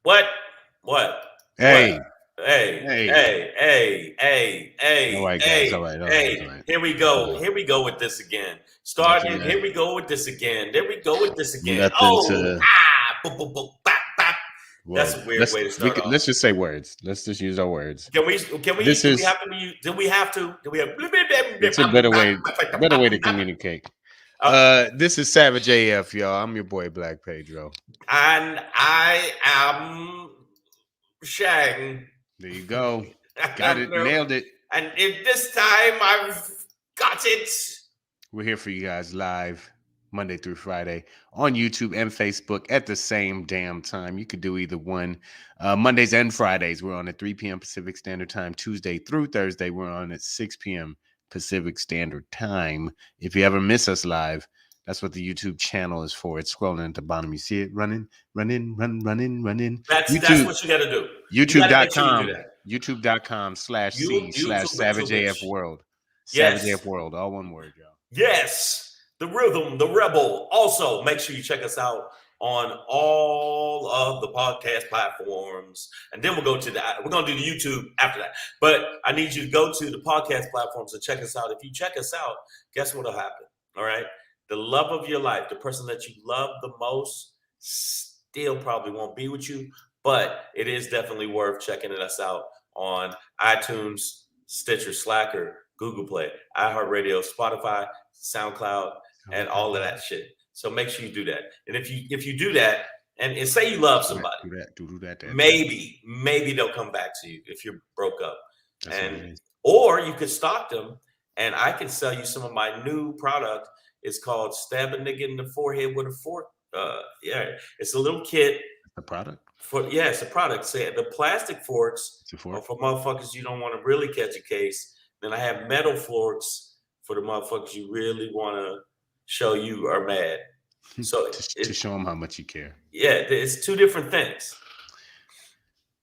What? What? What? Hey, Hey, hey. hey, hey, hey, All hey, right, guys. All hey, right, all right, all hey. right. Here we All go. right. Here we go with this again. Not you, Started. Here man. we go with this again. There we go with this again. Nothing Oh, to. boop, boop, boop, bop, bop. That's Well, a weird way to start off. let's just say words. Let's just use our words. Can we? Can we? This Do we is have to be? Do we have to? Do we have? it's a better way to communicate. Uh, This is Savage AF, y'all. I'm your boy Black Pedro. and I am Shang. There you go. Got it. No. Nailed it. And if this time I've got it. We're here for you guys live Monday through Friday on YouTube and Facebook at the same damn time. You could do either one. Mondays and Fridays, we're on at 3 p.m. Pacific Standard Time. Tuesday through Thursday, we're on at 6 p.m. Pacific Standard Time. If you ever miss us live, that's what the YouTube channel is for. It's scrolling at the bottom. You see it running. That's YouTube, what you got to do. YouTube.com. You do that. YouTube.com/C/Savage AF World. Yes. Savage AF World. All one word, y'all. Yes. The Rhythm, the Rebel. Also, make sure you check us out on all of the podcast platforms. And then we're going to do the YouTube after that. But I need you to go to the podcast platforms and check us out. If you check us out, guess what'll happen? All right. The love of your life, the person that you love the most, still probably won't be with you, but it is definitely worth checking us out on iTunes, Stitcher, Slacker, Google Play, iHeartRadio, Spotify, SoundCloud, and all of that shit. So make sure you do that. And if you do that, and say you love somebody, do that. Maybe they'll come back to you if you're broke up. Or you could stalk them, and I can sell you some of my new product. It's called Stab a Nigga in the Forehead with a Fork. It's a little kit. A product? It's a product. Say the plastic forks are for motherfuckers you don't want to really catch a case. Then I have metal forks for the motherfuckers you really want to show you are mad. So to show them how much you care. Yeah, it's two different things.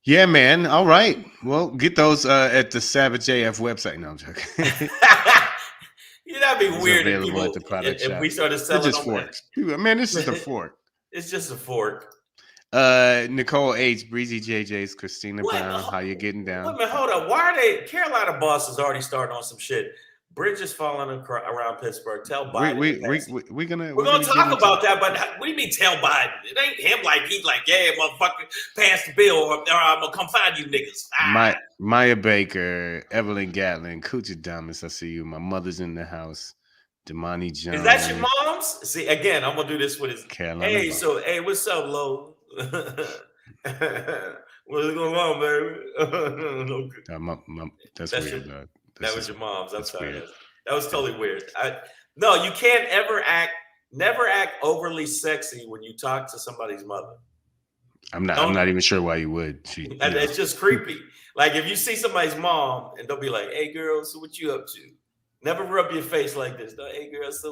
Yeah, man. All right. Well, get those at the Savage AF website. No, I'm joking. That'd be weird if available at the product shop. If we started selling just forks. Man, this is a fork. It's just a fork. Nicole H, Breezy JJ's, Christina Brown. How you getting down? Wait a minute, hold up. Why are they? Carolina boss is already starting on some shit. Bridges falling around Pittsburgh. Tell Biden. We're gonna talk about that. But what do you mean tell Biden? It ain't him like he's like, yeah, motherfucker, pass the bill or I'm gonna come find you niggas. Maya Baker, Evelyn Gatlin, Coochie Damas. I see you. My mother's in the house. Damani Jones. Is that your mom's? See, again, I'm gonna do this with his Carolina. Hey, what's up, Lo? What's going on, baby? That's weird, dog. That was your mom's. I'm sorry. Weird. That was totally weird. No, you can't never act overly sexy when you talk to somebody's mother. I'm not even sure why you would. It's just creepy. Like if you see somebody's mom and they'll be like, "Hey, girl, so what you up to?" Never rub your face like this. No, hey, girl, so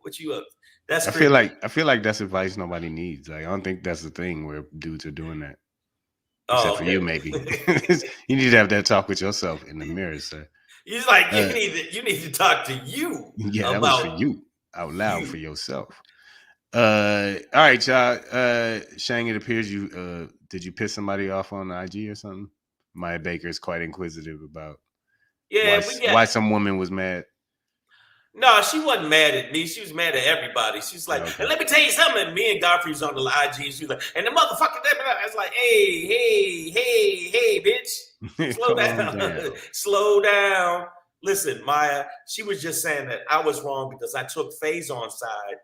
what you up to? That's creepy. I feel like that's advice nobody needs. Like I don't think that's the thing where dudes are doing that. Except for you, maybe. You need to have that talk with yourself in the mirror, sir. He's like, you need to talk to you. Yeah, that was for you, out loud for yourself. All right, y'all. Shang, it appears you did you piss somebody off on IG or something? Maya Baker is quite inquisitive about why some woman was mad. No, she wasn't mad at me. She was mad at everybody. She's like, and let me tell you something. And me and Godfrey was on the IG. She was like, and the motherfucker, I was like, hey, bitch. Slow down. Slow down. Listen, Maya, she was just saying that I was wrong because I took Faison side.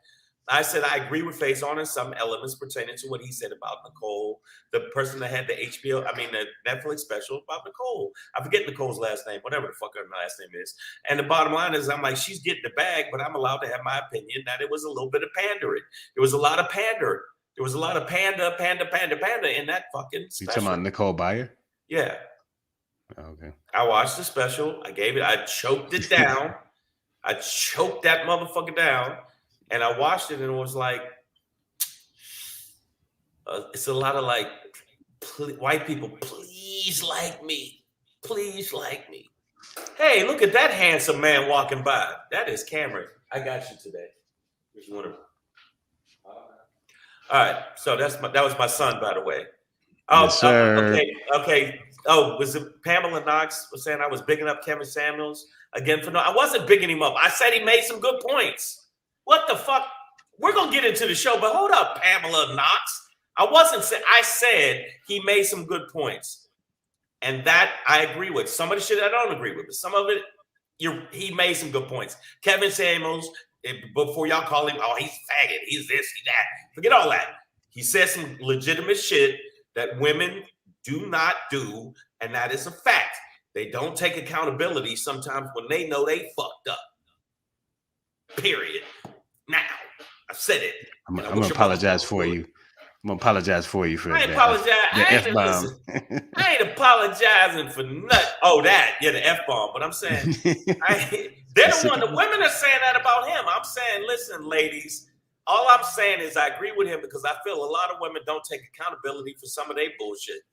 I said I agree with Faison in some elements pertaining to what he said about Nicole, the person that had the the Netflix special about Nicole. I forget Nicole's last name, whatever the fuck her last name is. And the bottom line is, I'm like, she's getting the bag, but I'm allowed to have my opinion that it was a little bit of pandering. There was a lot of pander. There was a lot of panda in that fucking special. You talking about Nicole Byer? Yeah. Okay. I watched the special. I choked it down. I choked that motherfucker down. And I watched it and it was like, it's a lot of like, white people, please like me. Please like me. Hey, look at that handsome man walking by. That is Cameron. I got you today. If you want to. All right. So that was my son, by the way. Yes, sir. Okay. Oh, was it Pamela Knox was saying I was bigging up Kevin Samuels again for no? I wasn't bigging him up. I said he made some good points. What the fuck? We're gonna get into the show, but hold up, Pamela Knox. I said he made some good points, and that I agree with. Some of the shit I don't agree with, but some of it, he made some good points. Kevin Samuels, before y'all call him, oh, he's faggot, he's this, he's that. Forget all that. He said some legitimate shit that women do not do, and that is a fact. They don't take accountability sometimes when they know they fucked up. Period. Now, I've said it. I'm gonna apologize for you. I'm gonna apologize for you for that. I ain't apologizing for nothing. Oh, that, yeah, the F-bomb. But I'm saying, the women are saying that about him. I'm saying, listen, ladies, all I'm saying is I agree with him because I feel a lot of women don't take accountability for some of their bullshit.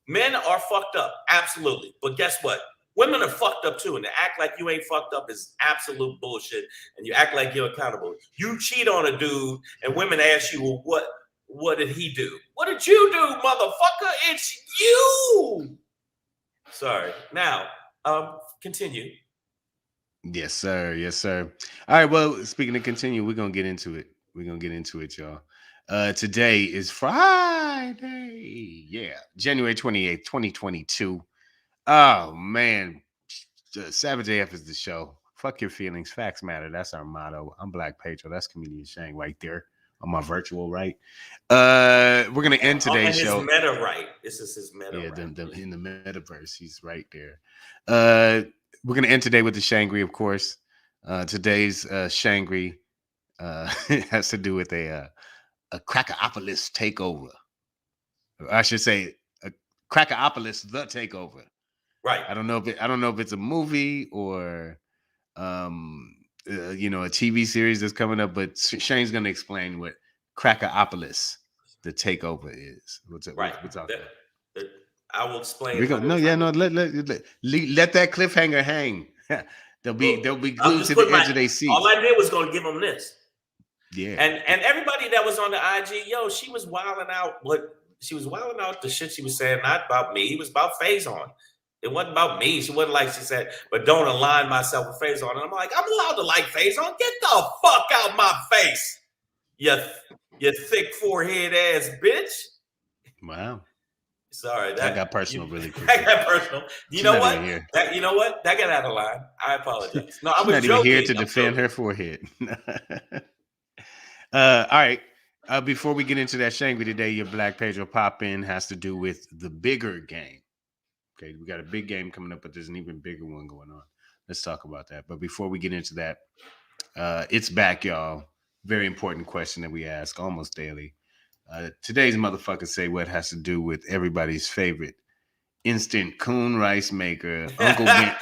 Men are fucked up, absolutely. But guess what? Women are fucked up too, and to act like you ain't fucked up is absolute bullshit, and you act like you're accountable. You cheat on a dude, and women ask you, well, what did he do? What did you do, motherfucker? It's you. Sorry. Now, continue. Yes, sir. Yes, sir. All right. Well, speaking of continue, we're gonna get into it. Y'all. Today is Friday. Yeah, January 28th, 2022. Oh man, Savage AF is the show. Fuck your feelings, facts matter. That's our motto. I'm Black Pedro. That's comedian Shang right there on my virtual right. We're gonna end today's show. His meta right. This is his meta. Yeah, right. In the metaverse, he's right there. We're gonna end today with the Shangry, of course. Today's Shangry has to do with a Crackopolis takeover. I should say a Crackopolis the takeover. Right. I don't know if it's a movie or a TV series that's coming up, but Shane's gonna explain what Crackopolis the takeover is. What's up? Right. What's up? I will explain. Let that cliffhanger hang. they'll be glued to the edge of their seat. All I did was gonna give them this. Yeah. And everybody that was on the IG, she was wilding out. She was wilding out the shit she was saying, not about me. It was about Faison. It wasn't about me. She wasn't like she said, but don't align myself with Faison. And I'm like, I'm allowed to like Faison. Get the fuck out my face, you thick forehead ass bitch. Wow. Sorry, that got personal really quick. That got personal. You know what? That got out of line. I apologize. No, I was not even here to defend her forehead. All right. Before we get into that Shangri today, your Black Pedro pop-in has to do with the bigger game. Okay, we got a big game coming up, but there's an even bigger one going on. Let's talk about that. But before we get into that, it's back, y'all. Very important question that we ask almost daily. Today's motherfucker say what has to do with everybody's favorite instant coon rice maker, Uncle Ben.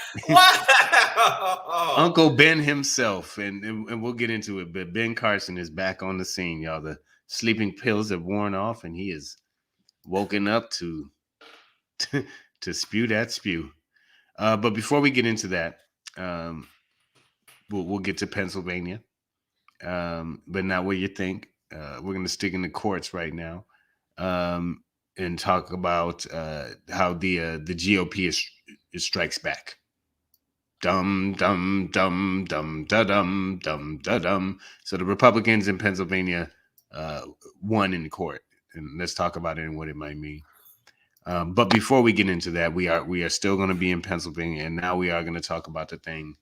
Uncle Ben himself, and we'll get into it. But Ben Carson is back on the scene, y'all. The sleeping pills have worn off, and he is woken up to spew that spew. But before we get into that, we'll get to Pennsylvania. But not what you think. We're going to stick in the courts right now and talk about how the GOP is strikes back. Dum dum dum dum da dum dum da dum. So the Republicans in Pennsylvania won in court, and let's talk about it and what it might mean. But before we get into that, we are still going to be in Pennsylvania, and now we are going to talk about the thing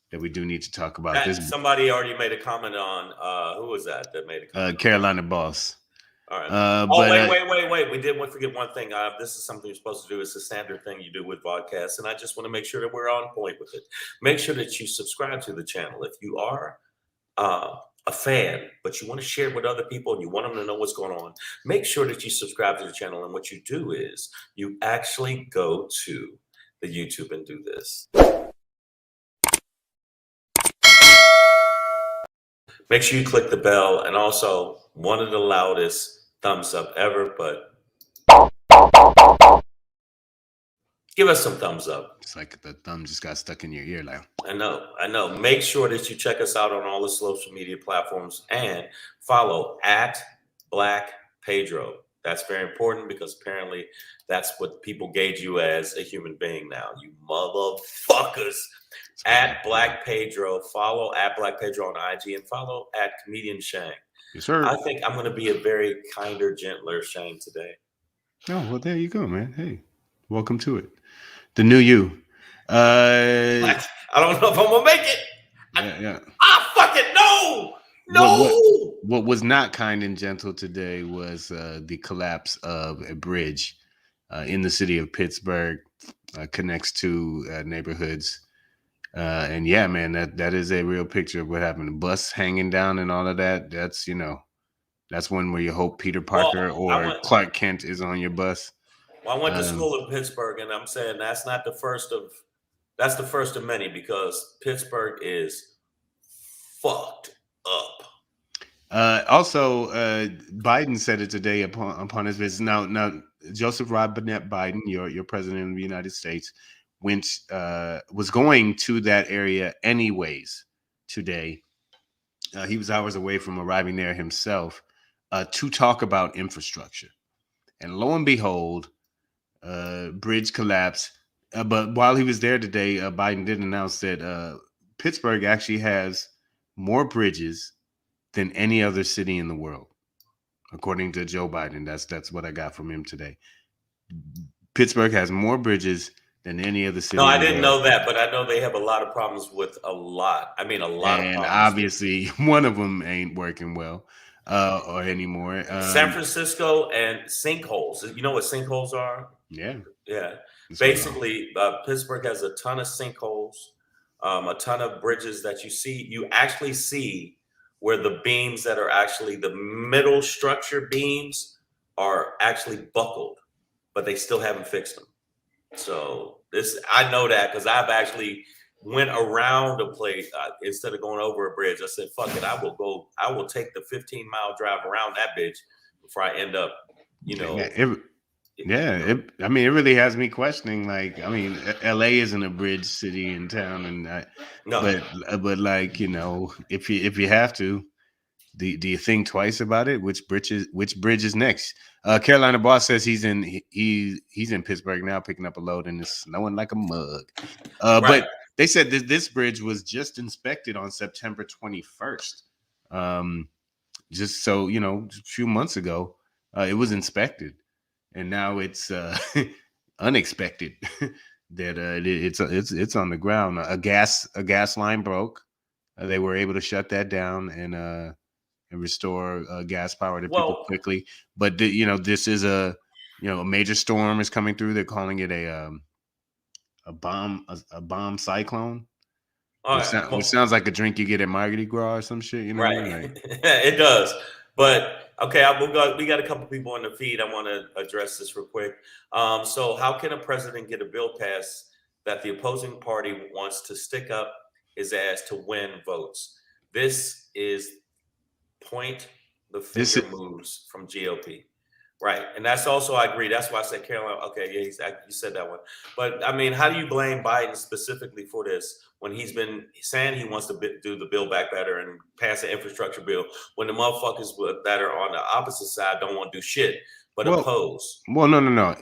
that we do need to talk about. Somebody already made a comment on who was that made a comment? Carolina Boss. All right. Wait. We did forget one thing. This is something you're supposed to do. It's a standard thing you do with podcasts, and I just want to make sure that we're on point with it. Make sure that you subscribe to the channel. If you are a fan, but you want to share with other people and you want them to know what's going on, make sure that you subscribe to the channel. And what you do is you actually go to the YouTube and do this. Make sure you click the bell, and also one of the loudest thumbs up ever, but give us some thumbs up. It's like the thumb just got stuck in your ear now. I know. Make sure that you check us out on all the social media platforms and follow @Black Pedro. That's very important because apparently that's what people gauge you as a human being now. You motherfuckers. At Black Pedro, follow at Black Pedro on IG and follow at Comedian Shang. Yes, sir. I think I'm going to be a very kinder, gentler Shang today. Oh, well, there you go, man. Hey, welcome to it. The new you. I don't know if I'm going to make it. Yeah. I fucking no. What was not kind and gentle today was the collapse of a bridge in the city of Pittsburgh. Connects to neighborhoods. And yeah, man, that is a real picture of what happened. The bus hanging down and all of that. That's, that's one where you hope Peter Parker or Clark Kent is on your bus. Well, I went to school in Pittsburgh, and I'm saying that's the first of many, because Pittsburgh is fucked up. Also, Biden said it today upon his visit. Now, Joseph Robinette Biden, your president of the United States, was going to that area anyways today. He was hours away from arriving there himself to talk about infrastructure. And lo and behold, bridge collapse. But while he was there today, Biden did announce that Pittsburgh actually has more bridges than any other city in the world, according to Joe Biden. That's what I got from him today. Pittsburgh has more bridges than any other city. No, I didn't know that, but I know they have a lot of problems with a lot of problems. And obviously, one of them ain't working well or anymore. San Francisco and sinkholes. You know what sinkholes are? Yeah. Basically, Pittsburgh has a ton of sinkholes, a ton of bridges that you actually see where the beams that are actually the middle structure beams are actually buckled, but they still haven't fixed them. So I know that because I've actually went around a place instead of going over a bridge. I said, fuck it, I will take the 15-mile drive around that bitch before I end up, it really has me questioning. Like, LA isn't a bridge city in town, and but like, if you have to, do you think twice about it? Which bridge is next? Carolina Boss says he's in Pittsburgh now, picking up a load, and it's snowing like a mug. But they said that this bridge was just inspected on September 21st. Just so a few months ago, it was inspected. And now it's unexpected that it's on the ground. A gas line broke. They were able to shut that down and restore gas power to people quickly. But this is a major storm is coming through. They're calling it a bomb cyclone. Which sounds like a drink you get at Mardi Gras or some shit. Right. It does. But okay, we got a couple people on the feed. I want to address this real quick. So how can a president get a bill passed that the opposing party wants to stick up his ass to win votes? This is point the finger moves from GOP. Right. And that's also, I agree. That's why I said Carolina. Okay, yeah, you said that one. But how do you blame Biden specifically for this when he's been saying he wants to do the Build Back Better and pass an infrastructure bill when the motherfuckers that are on the opposite side don't want to do shit but oppose? Well, no.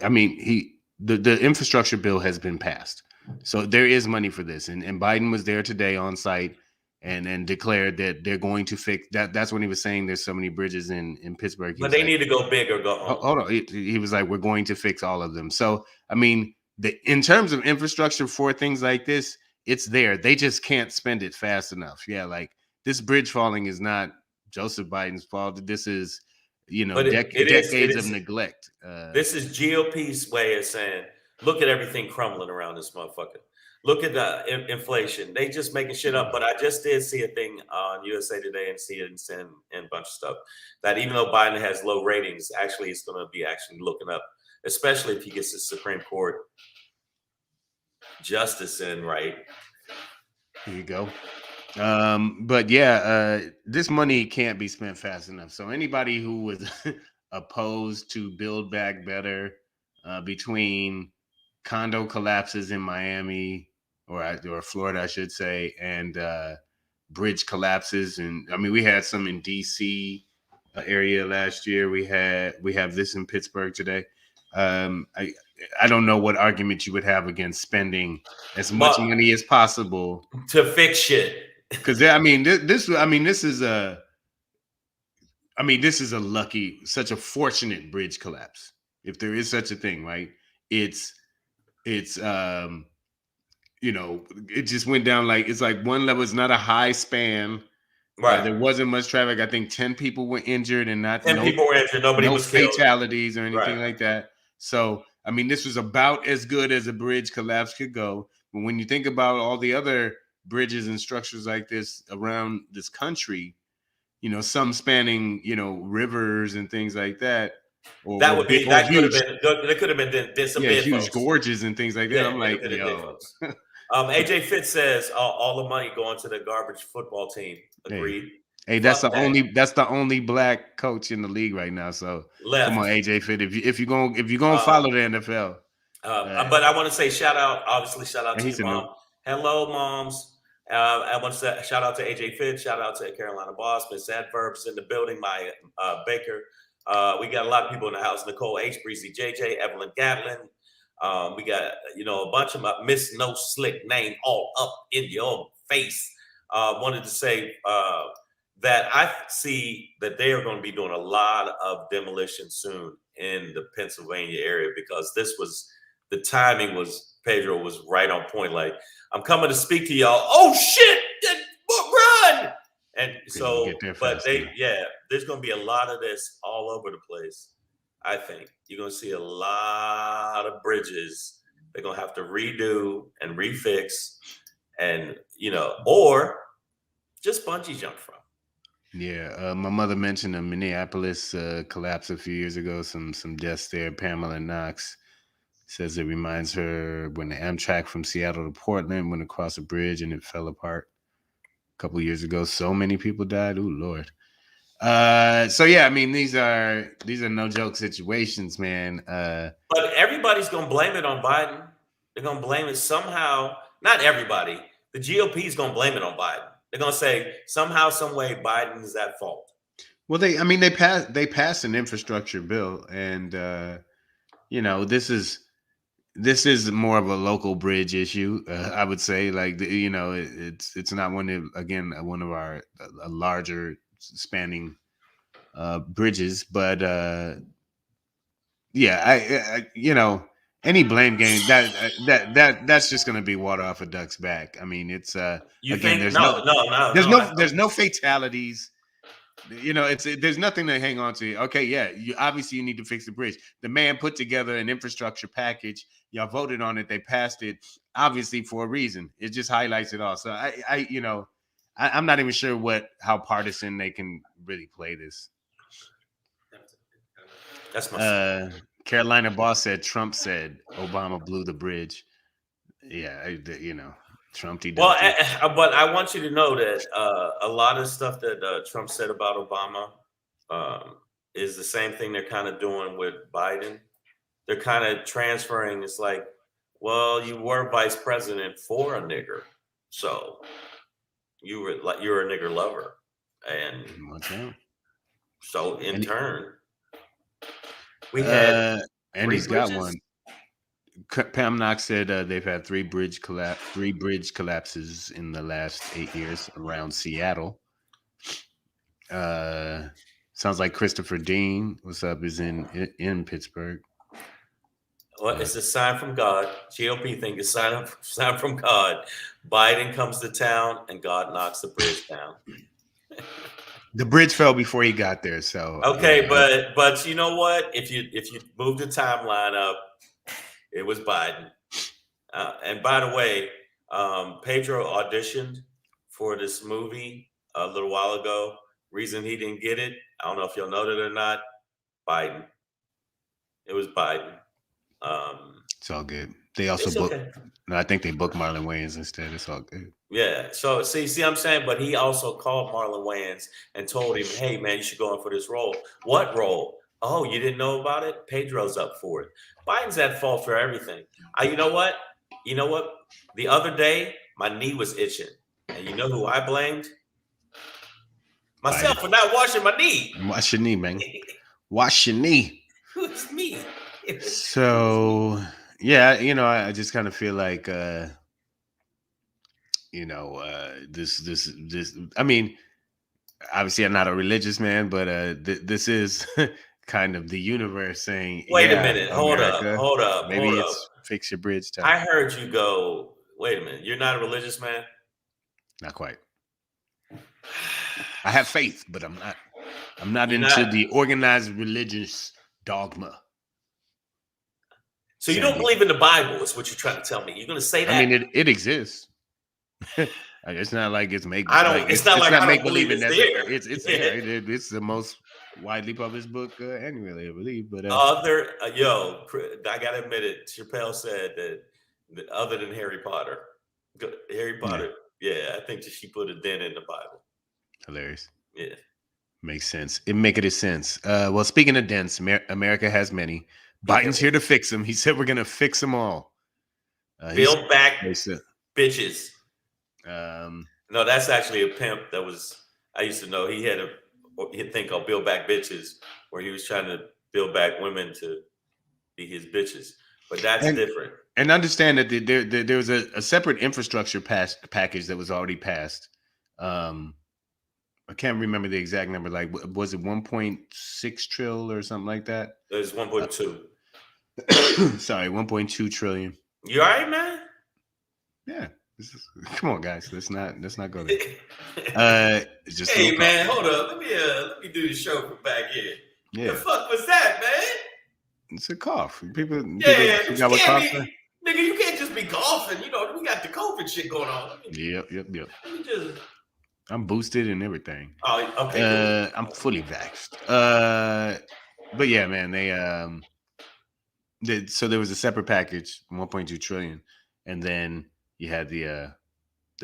The infrastructure bill has been passed. So there is money for this. And Biden was there today on site and declared that they're going to fix that. That's when he was saying there's so many bridges in Pittsburgh. But they need to go big or go home. Hold on. He was like, we're going to fix all of them. So, in terms of infrastructure for things like this, it's there. They just can't spend it fast enough. Yeah, like this bridge falling is not Joseph Biden's fault. This is, decades of neglect. This is GOP's way of saying, look at everything crumbling around this motherfucker. Look at the inflation. They just making shit up. But I just did see a thing on USA Today and CNN and a bunch of stuff that even though Biden has low ratings, actually it's going to be actually looking up, especially if he gets the Supreme Court justice in, right? Here you go. But yeah, this money can't be spent fast enough. So anybody who was opposed to Build Back Better between condo collapses in Miami or Florida, I should say, and bridge collapses. And we had some in DC area last year. We have this in Pittsburgh today. I don't know what argument you would have against spending as much money as possible to fix shit. Because this is a such a fortunate bridge collapse, if there is such a thing, right? It's it just went down it's like one level. It's not a high span. Right. There wasn't much traffic. I think 10 people were injured and people were injured. Nobody was killed. Fatalities or anything like that. So, this was about as good as a bridge collapse could go. But when you think about all the other bridges and structures like this around this country, some spanning, rivers and things like that. There could have been some huge folks. Gorges and things like that. Yeah, I'm like, yo. AJ Fitz says all the money going to the garbage football team. Agreed. Hey, that's the only black coach in the league right now. So come on, AJ Fitz. If you're gonna follow the NFL. But I want to say shout out to your mom. Hello, moms. I want to say shout out to AJ Fitz, shout out to Carolina Boss, Miss Adverbs in the building, my Baker. We got a lot of people in the house. Nicole H, Breezy JJ, Evelyn Gatlin. We got a bunch of Miss No Slick name all up in your face. Wanted to say that I see that they are going to be doing a lot of demolition soon in the Pennsylvania area, because the timing was, Pedro was right on point. Like, I'm coming to speak to y'all. Oh shit! Run! And so, but there's going to be a lot of this all over the place. I think you're going to see a lot of bridges they're going to have to redo and refix, and or just bungee jump from. Yeah, my mother mentioned a Minneapolis collapse a few years ago. Some deaths there. Pamela Knox says it reminds her when the Amtrak from Seattle to Portland went across a bridge and it fell apart a couple years ago. So many people died. Oh Lord. So yeah, these are no joke situations, man. But everybody's gonna blame it on Biden. They're gonna blame it somehow. Not everybody. The GOP is gonna blame it on Biden. They're gonna say somehow, some way, Biden is at fault. Well, they passed an infrastructure bill, and this is more of a local bridge issue. I would say, it's not one of our larger spanning bridges, but any blame game that's just going to be water off a duck's back. It's there's no fatalities. There's nothing to hang on to. Okay, yeah, you need to fix the bridge. The man put together an infrastructure package. Y'all voted on it. They passed it, obviously for a reason. It just highlights it all. So I'm not even sure how partisan they can really play this. That's my Carolina Boss said Trump said Obama blew the bridge. Yeah, Trump. Well, but I want you to know that a lot of stuff that Trump said about Obama is the same thing they're kind of doing with Biden. They're kind of transferring. It's like, well, you were vice president for a nigger, so you're a nigger lover, and so in turn, we had and he's got one. Pam Knox said they've had three bridge collapses in the last 8 years around Seattle. Sounds like Christopher Dean, what's up, is in Pittsburgh. Well, it's a sign from God. GOP think it's a sign from God. Biden comes to town and God knocks the bridge down. The bridge fell before he got there, so okay, but you know what? If you move the timeline up, it was Biden. And by the way, Pedro auditioned for this movie a little while ago. Reason he didn't get it, I don't know if y'all know that or not. Biden. It was Biden. It's all good. They also booked. Okay. No, I think they booked Marlon Wayans instead. It's all good. Yeah. So see what I'm saying? But he also called Marlon Wayans and told him, "Hey, man, you should go in for this role." What role? Oh, you didn't know about it? Pedro's up for it. Biden's at fault for everything. You know what? The other day, my knee was itching. And you know who I blamed? Myself for not washing my knee. Wash your knee, man. Wash your knee. Who's me? So yeah, I just kind of feel like this. I mean, obviously, I'm not a religious man, but this is kind of the universe saying, Wait a "Yeah, minute, America, hold up. maybe it's fix your bridge time." I heard you go. Wait a minute, you're not a religious man? Not quite. I have faith, but I'm not. I'm not You're into not- the organized religious dogma. So you don't believe in the Bible? Is what you're trying to tell me? You're going to say that? I mean, it exists. It's not like it's make. I don't. Like, it's not like I don't believe believing. it's there. It's the most widely published book annually, I believe. But I gotta admit it. Chappelle said that other than Harry Potter, yeah, I think that she put a dent in the Bible. Hilarious. Yeah, makes sense. It make it a sense. Well, speaking of dents, America has many. Biden's here to fix them. He said we're gonna fix them all. Build back bitches. No, that's actually a pimp that was. I used to know he had a thing called "Build Back Bitches," where he was trying to build back women to be his bitches. But that's different. And understand that there was a separate infrastructure package that was already passed. I can't remember the exact number. Like, was it 1.6 trillion or something like that? It was 1.2. Sorry, 1.2 trillion. You all right, man? Yeah. Come on, guys. Let's not go there. Just hey, man, hold up. Let me do the show from back here. Yeah. The fuck was that, man? It's a cough. People nigga, you can't just be coughing. We got the COVID shit going on. Yep. Let me just. I'm boosted and everything. Oh, okay. I'm fully vaxxed. But yeah, man, so there was a separate package, 1.2 trillion, and then you had the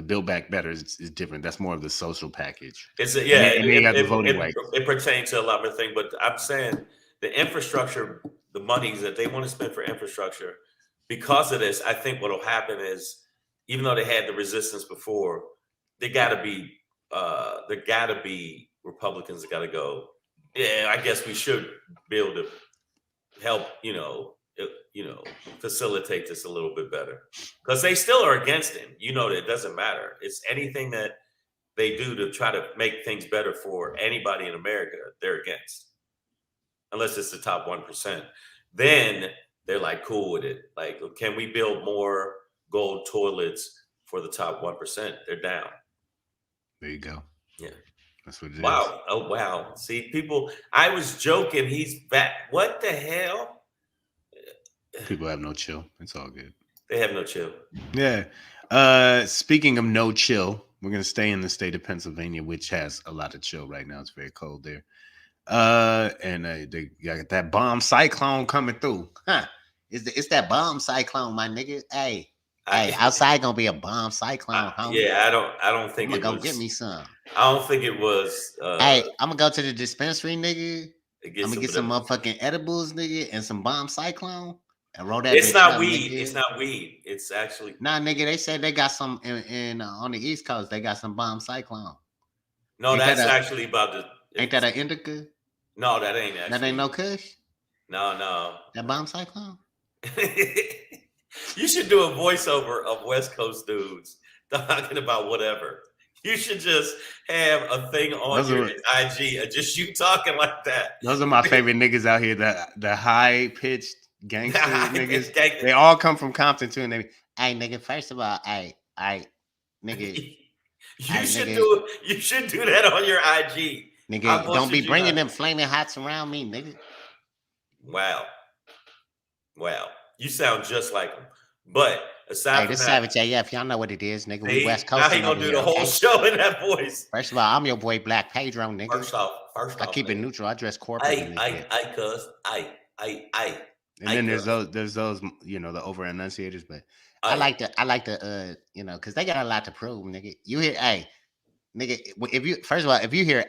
Build Back Better is different. That's more of the social package. It pertains to a lot of things, but I'm saying the infrastructure, the monies that they want to spend for infrastructure, because of this, I think what will happen is, even though they had the resistance before, there got to be Republicans that got to go. Yeah, I guess we should be able to help, facilitate this a little bit better, because they still are against him. That it doesn't matter. It's anything that they do to try to make things better for anybody in America, they're against, unless it's the top 1%. Then they're like cool with it. Like, can we build more gold toilets for the top 1%? They're down. There you go. Yeah. That's what it is. Wow. Oh, wow. See, people, I was joking. He's back. What the hell? People have no chill. It's all good. They have no chill. Yeah. Speaking of no chill, we're going to stay in the state of Pennsylvania, which has a lot of chill right now. It's very cold there. And they got that bomb cyclone coming through. Huh. It's that bomb cyclone, my nigga. Hey, outside gonna be a bomb cyclone. Yeah, I don't think I'm gonna go get me some. I don't think it was. Hey, I'm gonna go to the dispensary, nigga. I'm gonna get some motherfucking edibles, nigga, and some bomb cyclone. And roll that. It's not weed. Nigga. It's not weed. It's actually. Nah, nigga. They said they got some in on the East Coast. They got some bomb cyclone. No, that's actually about the. Ain't that an indica? No, that ain't. Actually. That ain't no kush. No. That bomb cyclone. You should do a voiceover of West Coast dudes talking about whatever. You should just have a thing on your IG, just you talking like that. Those are my favorite niggas out here. The high pitched gangster niggas. They all come from Compton too, and they, hey nigga. First of all, hey, nigga. You should do that on your IG, nigga. Don't be bringing them flaming hots around me, nigga. Wow. You sound just like him. But aside from this Savage AF, y'all know what it is, nigga. We West Coast. Now he gonna do the whole show in that voice. First of all, I'm your boy Black Pedro, nigga. First off, I keep it neutral. I dress corporate. And then there's those, the over enunciators, but I like to, because they got a lot to prove, nigga. You hear, nigga, if you hear,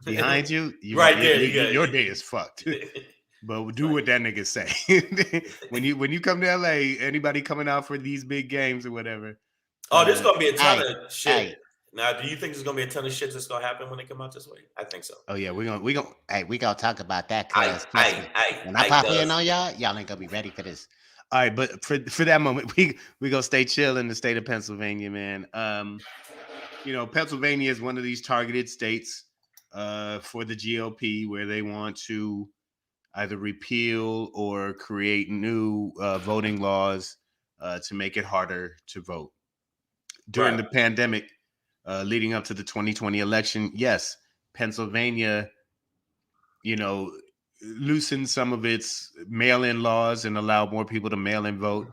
behind you, right there, your day is fucked. But do what that nigga say. when you come to LA, anybody coming out for these big games or whatever. Oh, there's gonna be a ton of shit. Now, do you think there's gonna be a ton of shit that's gonna happen when they come out this way? I think so. Oh yeah, we gonna talk about that, I, cuz trust me. When I I pop in does. on y'all ain't gonna be ready for this. All right, but for that moment, we gonna stay chill in the state of Pennsylvania, man. Pennsylvania is one of these targeted states for the GOP where they want to either repeal or create new voting laws to make it harder to vote. During Right. the pandemic, leading up to the 2020 election, yes, Pennsylvania, loosened some of its mail-in laws and allowed more people to mail in vote.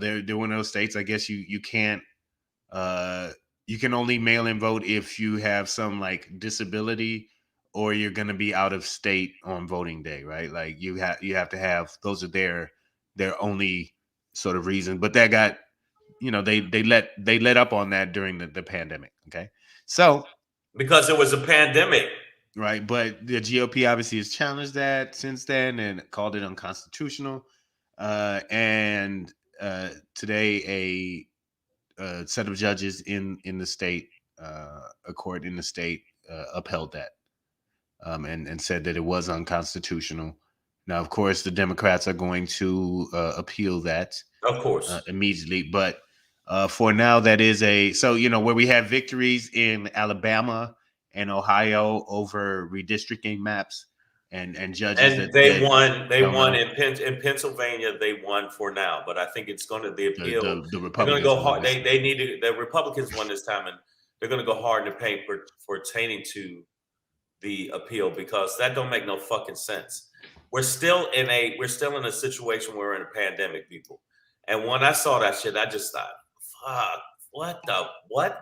They're one of those states. I guess you can't. You can only mail in vote if you have some like disability or you're going to be out of state on voting day, right? Like you have to have those are their only sort of reason. But that got they let up on that during the pandemic. Okay, so Because it was a pandemic. right, but the GOP obviously has challenged that since then and called it unconstitutional. And today a set of judges in the state, a court in the state, upheld that and said that it was unconstitutional. Now, of course, the Democrats are going to appeal that Of course. immediately, but for now, that is where we have victories in Alabama and Ohio over redistricting maps and judges And that they said won. They hell won no. in Pennsylvania. They won for now, but I think it's going to the The appeal. the, the They're going to Republicans go won hard. this. They need to. The Republicans won this time, and they're going to go hard in the paint pertaining to the appeal because that don't make no fucking sense. We're still in a situation where we're in a pandemic, people. And when I saw that shit, I just thought, fuck, what the what?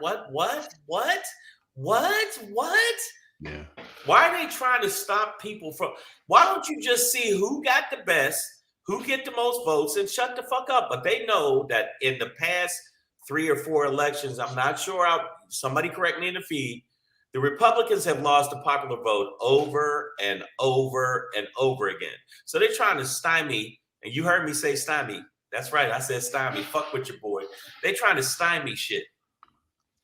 Yeah. Why are they trying to stop people from? Why don't you just see who got the best, who get the most votes, and shut the fuck up? But they know that in the past 3 or 4 elections, I'm not sure. Somebody correct me in the feed. The Republicans have lost the popular vote over and over and over again. So they're trying to stymie, and you heard me say stymie. That's right, I said stymie. Fuck with your boy. They trying to stymie shit.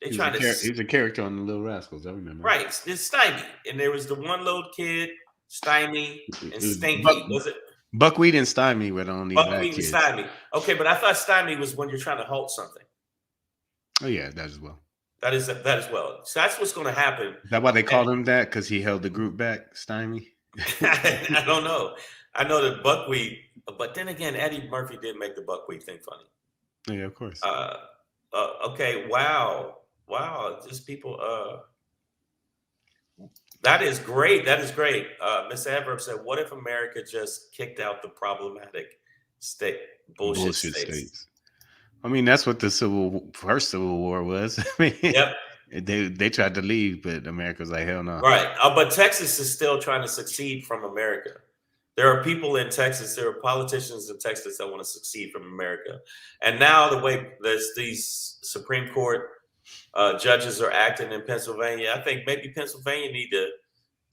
They trying to. He's a character on the Little Rascals. I remember. Right, it's stymie, and there was the one little kid, stymie and It was stinky. Was it Buckwheat and Stymie were the only black buckwheat and kids. stymie? Okay, but I thought stymie was when you're trying to halt something. Oh yeah, that as well. That as well. So that's what's going to happen. Is that why they called him that? Because he held the group back, Stymie? I don't know. I know that buckwheat, but then again, Eddie Murphy did make the buckwheat thing funny. Yeah, of course. Okay, wow. Just people. That is great. Miss Adverb said, "What if America just kicked out the problematic state bullshit states?" I mean, that's what the first Civil War was. I mean, Yep. They tried to leave, but America was like, hell no. Right. But Texas is still trying to succeed from America. There are people in Texas, there are politicians in Texas that want to succeed from America. And now the way these Supreme Court judges are acting in Pennsylvania, I think maybe Pennsylvania need to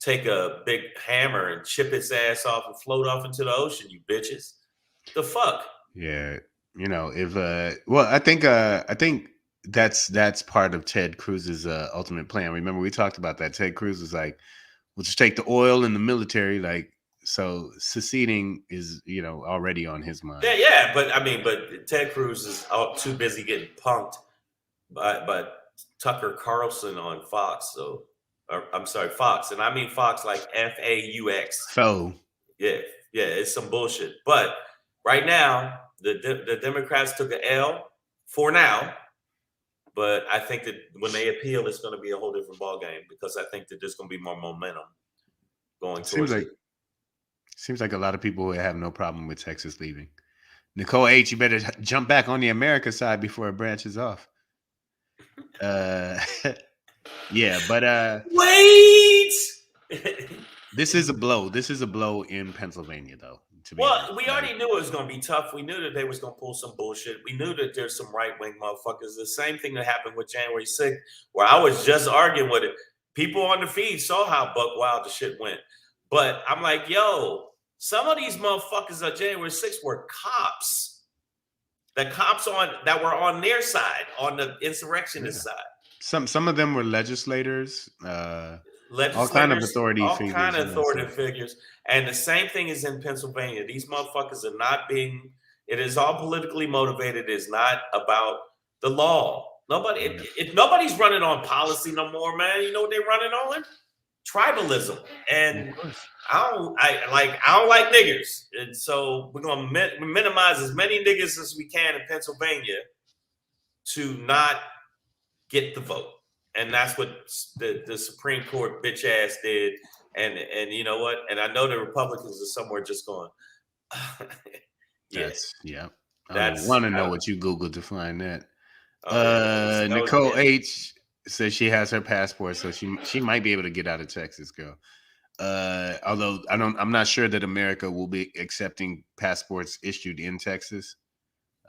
take a big hammer and chip its ass off and float off into the ocean, you bitches. The fuck? Yeah. I think that's part of Ted Cruz's ultimate plan. Remember, we talked about that. Ted Cruz was like, we'll just take the oil and the military, like, so seceding is, already on his mind. Yeah, but Ted Cruz is too busy getting punked by Tucker Carlson on Fox. So, I'm sorry, Fox, and I mean Fox like FAUX. So, yeah, it's some bullshit. But right now, the Democrats took an L for now. But I think that when they appeal, it's going to be a whole different ballgame because I think that there's going to be more momentum going towards it. Seems like a lot of people would have no problem with Texas leaving. Nicole H., you better jump back on the America side before it branches off. Yeah, but wait. This is a blow. This is a blow in Pennsylvania, though. Well, we already knew it was going to be tough. We knew that they was going to pull some bullshit. We knew that there's some right-wing motherfuckers. The same thing that happened with January 6th, where I was just arguing with it. People on the feed saw how buck wild the shit went. But I'm like, yo, some of these motherfuckers on January 6th were cops. The cops that were on their side, on the insurrectionist side. Some of them were legislators, all kind of Legislators, authority all kind figures. of authoritative figures. And the same thing is in Pennsylvania. These motherfuckers are not being, it is all politically motivated. It is not about the law. Nobody, if nobody's running on policy no more, man, you know what they're running on? Tribalism. And I don't like niggers. And so we're gonna minimize as many niggers as we can in Pennsylvania to not get the vote. And that's what the Supreme Court bitch ass did. And you know what? And I know the Republicans are somewhere just going, yeah. I want to know what you Googled to find that. Nicole H says she has her passport, so she might be able to get out of Texas, girl. Although I'm not sure that America will be accepting passports issued in Texas.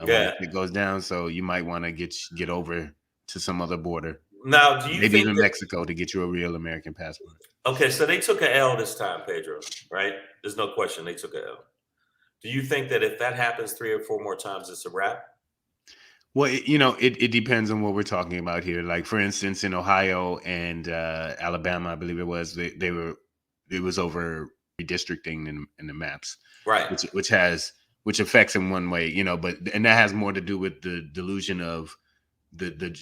When it goes down, so you might want to get over to some other border. Now, do you maybe even Mexico to get you a real American passport? Okay, so they took an L this time, Pedro, right? There's no question they took an L. Do you think that if that happens 3 or 4 more times, it's a wrap? Well, it depends on what we're talking about here. Like, for instance, in Ohio and Alabama, I believe it was, it was over redistricting in the maps, right? Which affects in one way, and that has more to do with the delusion of the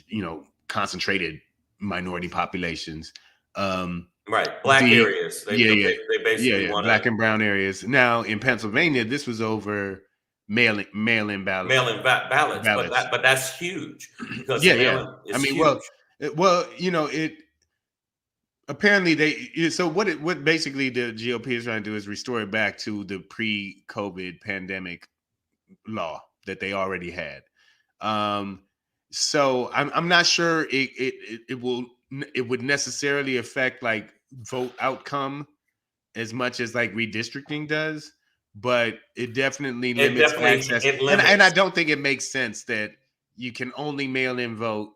concentrated minority populations. Right, black areas. They basically want black and brown areas. Now in Pennsylvania, this was over mail-in ballots. Mail-in ballots. But that's huge because mail-in is huge. It apparently what basically the GOP is trying to do is restore it back to the pre-COVID pandemic law that they already had. So I'm not sure it would necessarily affect like vote outcome as much as like redistricting does, but it definitely limits access. And I don't think it makes sense that you can only mail in vote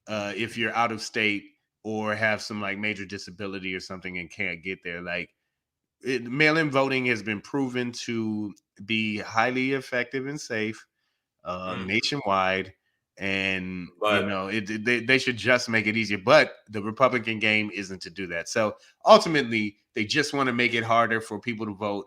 if you're out of state or have some like major disability or something and can't get there. Like mail-in voting has been proven to be highly effective and safe nationwide. And they should just make it easier, but the Republican game isn't to do that. So ultimately, they just want to make it harder for people to vote,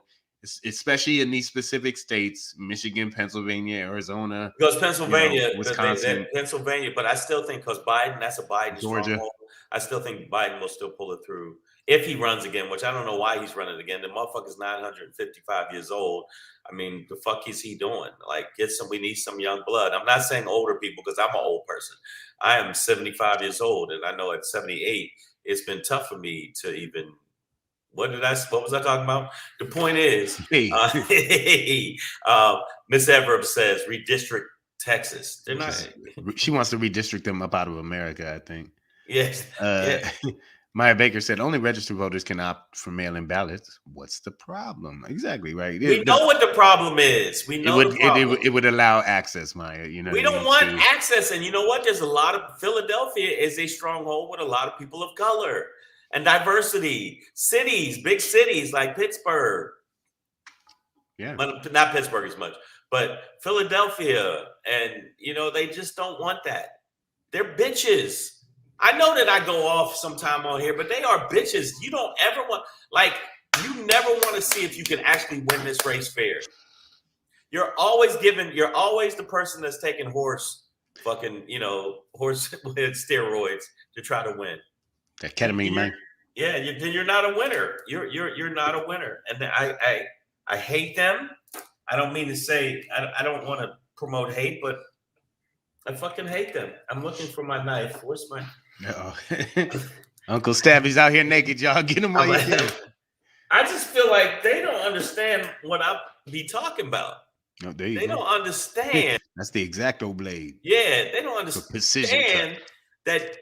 especially in these specific states: Michigan, Pennsylvania, Arizona. Because Pennsylvania, Wisconsin, Pennsylvania. But I still think because Biden, that's a Biden Georgia. Stronghold, I still think Biden will still pull it through if he runs again, which I don't know why he's running again. The motherfucker's 955 years old. I mean, the fuck is he doing? Like, we need some young blood. I'm not saying older people because I'm an old person. I am 75 years old, and I know at 78, it's been tough for me to even. What was I talking about? The point is, Miss Everett says redistrict Texas. They're not. She wants to redistrict them up out of America, I think. Yes. Maya Baker said only registered voters can opt for mail-in ballots. What's the problem? Exactly right. We know what the problem is. We know it would allow access, Maya. We don't want access, and you know what? There's a lot of Philadelphia is a stronghold with a lot of people of color and diversity. Cities, big cities like Pittsburgh. Yeah, but not Pittsburgh as much, but Philadelphia, and they just don't want that. They're bitches. I know that I go off sometime on here, but they are bitches. You don't ever want, you never want to see if you can actually win this race fair. You're always the person that's taking horse with steroids to try to win. That ketamine, man. Yeah, then you're not a winner. You're not a winner. And I hate them. I don't mean to say, I don't want to promote hate, but I fucking hate them. I'm looking for my knife. Where's my... No. Uncle Stabby's out here naked, y'all. Get him while you can. I just feel like they don't understand what I be talking about. No, they don't understand. That's the X-Acto blade. Yeah, they don't understand that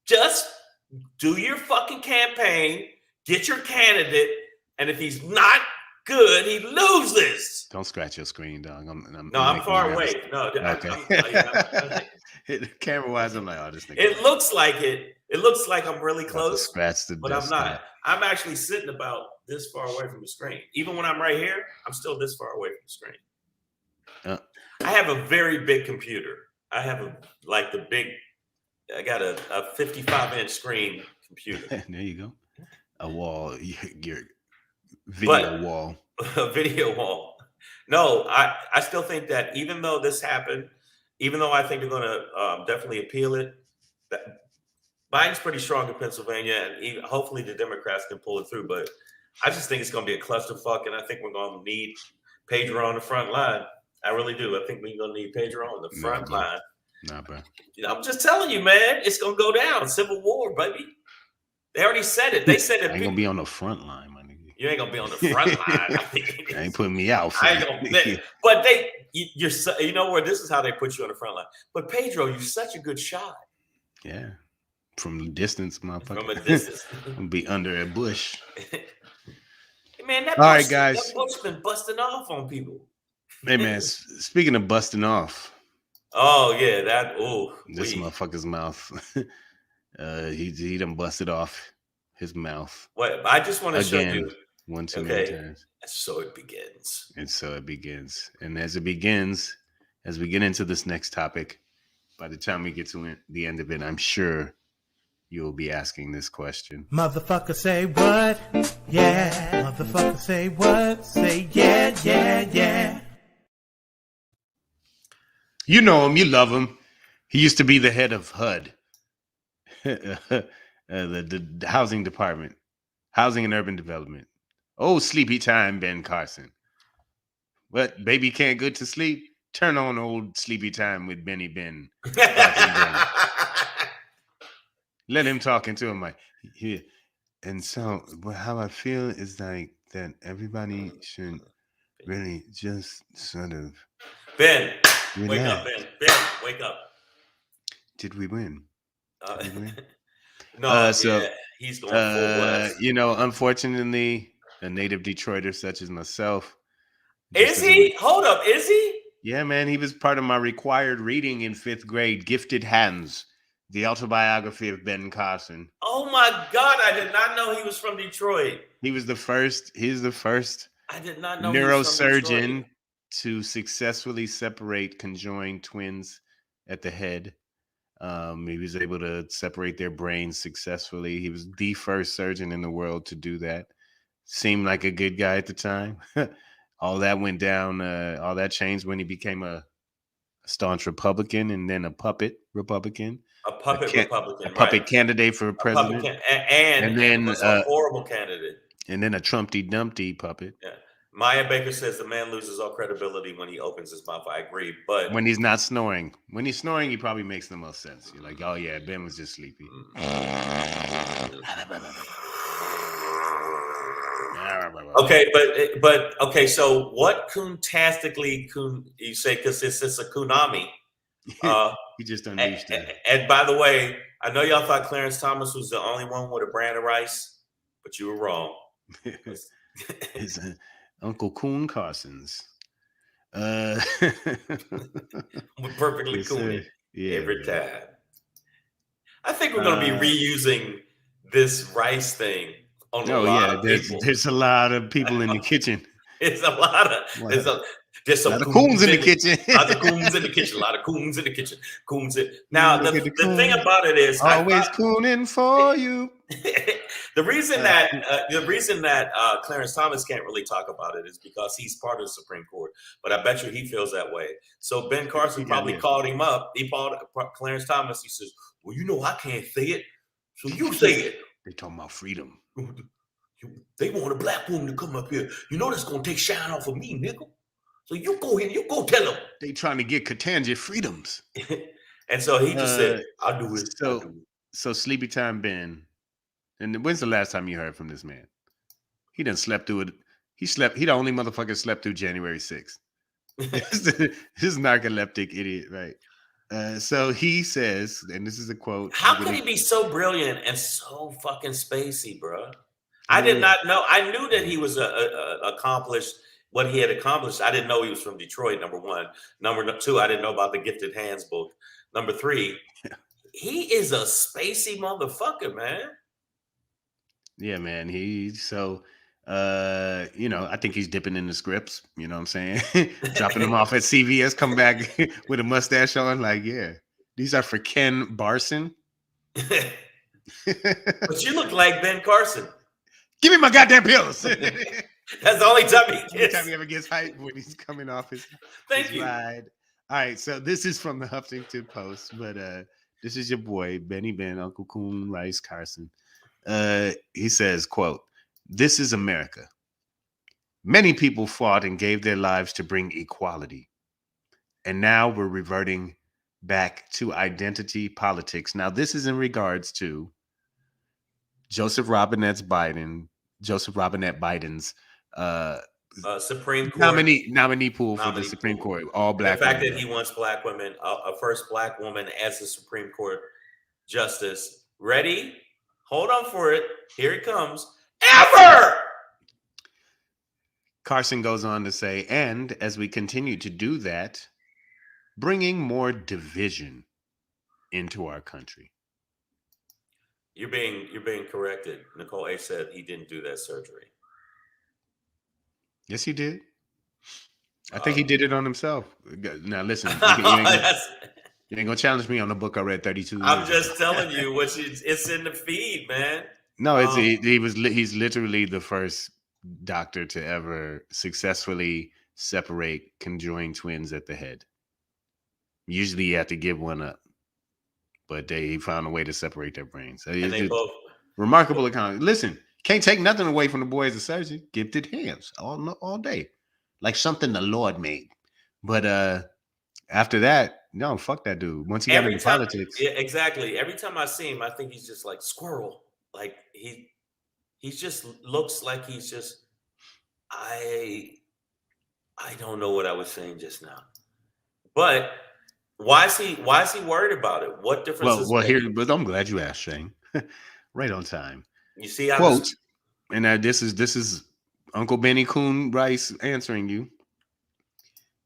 just do your fucking campaign, get your candidate, and if he's not good, he loses. Don't scratch your screen, dog. I'm far away. No, okay. Camera-wise, I'm like, this nigga. It looks like it. It looks like I'm really close, but I'm not. I'm actually sitting about this far away from the screen. Even when I'm right here, I'm still this far away from the screen. I have a very big computer. I have the big I got a 55-inch screen computer. There you go. A wall, your video wall. A video wall. No, I still think that even though this happened, even though I think they're going to definitely appeal it, that Biden's pretty strong in Pennsylvania, and hopefully the Democrats can pull it through. But I just think it's going to be a clusterfuck, and I think we're going to need Pedro on the front line. I really do. I think we're going to need Pedro on the front line. Nah, bro. I'm just telling you, man, it's going to go down. Civil war, baby. They already said it. They said it. I ain't going to be on the front line, my nigga. You ain't going to be on the front line. I ain't putting me out. I ain't gonna, but you know where this is how they put you on the front line. But Pedro, you're such a good shot. Yeah. From a distance, motherfucker. From a distance. I'll be under a bush. Man, all right, guys. That bush been busting off on people. Hey, man, speaking of busting off. Oh, yeah, this motherfucker's mouth. He done busted off his mouth. What? I just want to show you. One too many times. So it begins. And so it begins. And as it begins, as we get into this next topic, by the time we get to the end of it, I'm sure you'll be asking this question. Motherfucker say what? Yeah. Motherfucker say what? Say yeah, yeah, yeah. You know him. You love him. He used to be the head of HUD, the housing department, housing and urban development. Oh, sleepy time, Ben Carson. What, baby can't go to sleep? Turn on old sleepy time with Benny Ben. Let him talk into him like, yeah. And so how I feel is like that everybody should really just sort of Ben, relax. Wake up, Ben. Ben, wake up. Did we win? Did we win? No, he's going full west. You know, unfortunately, a native Detroiter such as myself. Is he? Hold up, is he? Yeah, man. He was part of my required reading in 5th grade, Gifted Hands, the autobiography of Ben Carson. Oh my God, I did not know he was from Detroit. He's the first I did not know neurosurgeon to successfully separate conjoined twins at the head. He was able to separate their brains successfully. He was the first surgeon in the world to do that. Seemed like a good guy at the time. All that went down. All that changed when he became a staunch Republican and then a puppet Republican. A Republican. A puppet candidate for president. And then was a horrible candidate. And then a Trumpty Dumpty puppet. Yeah. Maya Baker says the man loses all credibility when he opens his mouth. I agree. But when he's not snoring. When he's snoring, he probably makes the most sense. You're like, oh yeah, Ben was just sleepy. Okay, but okay. So what coon-tastically you say, because it's a COON-AMI. He just unleashed it. And by the way, I know y'all thought Clarence Thomas was the only one with a brand of rice, but you were wrong. It's Uncle Coon Carson's. We're perfectly cool every time. I think we're going to be reusing this rice thing on a lot of people. There's a lot of people in the kitchen. It's a lot of there's some coons in the kitchen. A lot of coons in the kitchen. A lot of coons in the kitchen. Now the thing about it is always cooning for you. The reason that Clarence Thomas can't really talk about it is because he's part of the Supreme Court. But I bet you he feels that way. So Ben Carson probably called him up. He called Clarence Thomas. He says, "Well, you know I can't say it, so you say it." They talking about freedom. They want a black woman to come up here. You know that's gonna take shine off of me, nigga. So you go ahead, you go tell them. They trying to get Katanja freedoms. And so he just said, "I'll do it." So Sleepy Time Ben. And when's the last time you heard from this man? He done slept through it. He the only motherfucker slept through January 6th. This narcoleptic idiot, right? So he says, and this is a quote. How could he be so brilliant and so fucking spacey, bro? I did not know. I knew that he was accomplished what he had accomplished. I didn't know he was from Detroit, number one. Number two, I didn't know about the Gifted Hands book. Number three, he is a spacey motherfucker, man. Yeah, man. I think he's dipping in the scripts. You know what I'm saying? Dropping them off at CVS, come back with a mustache on. Like, yeah, these are for Ken Barson. But you look like Ben Carson. Give me my goddamn pills. That's the only time he Every gets. time he ever gets hyped when he's coming off his Thank you. ride. All right, so this is from the Huffington Post, but this is your boy Benny Ben, Uncle Coon Rice Carson. He says, "Quote: This is America. Many people fought and gave their lives to bring equality, and now we're reverting back to identity politics." Now, this is in regards to Joseph Robinette Biden's Supreme Court nominee pool for the Supreme pool. Court, all black the fact women. that he wants black women, a first black woman as the Supreme Court justice. Ready? Hold on for it. Here it comes. Ever! Carson goes on to say, and as we continue to do that, bringing more division into our country. You're being corrected. Nicole A said he didn't do that surgery. Yes, he did. I think he did it on himself. Now, listen, you ain't gonna challenge me on the book I read 32 I'm years just ago. telling you it's in the feed, man. No, he's literally the first doctor to ever successfully separate conjoined twins at the head. Usually you have to give one up, but he found a way to separate their brains. So And they both remarkable account. Listen, can't take nothing away from the boy as a surgeon. Gifted hands all day, like something the Lord made. But after that, no, fuck that dude. Once he got into politics, yeah, exactly. Every time I see him, I think he's just like squirrel. Like he just looks like he's just. I don't know what I was saying just now, but why is he worried about it? What difference? Well, here, but I'm glad you asked, Shane. Right on time. You see, Quote, and this is Uncle Benny Coon Rice answering you.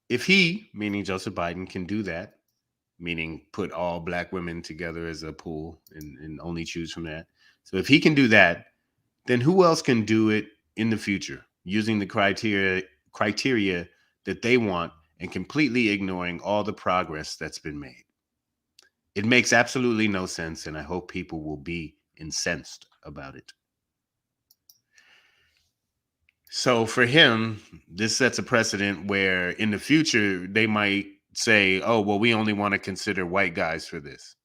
If he, meaning Joseph Biden, can do that, meaning put all black women together as a pool and only choose from that. So if he can do that, then who else can do it in the future using the criteria that they want and completely ignoring all the progress that's been made? It makes absolutely no sense, and I hope people will be incensed about it. So for him, this sets a precedent where in the future they might say, oh, well, we only want to consider white guys for this.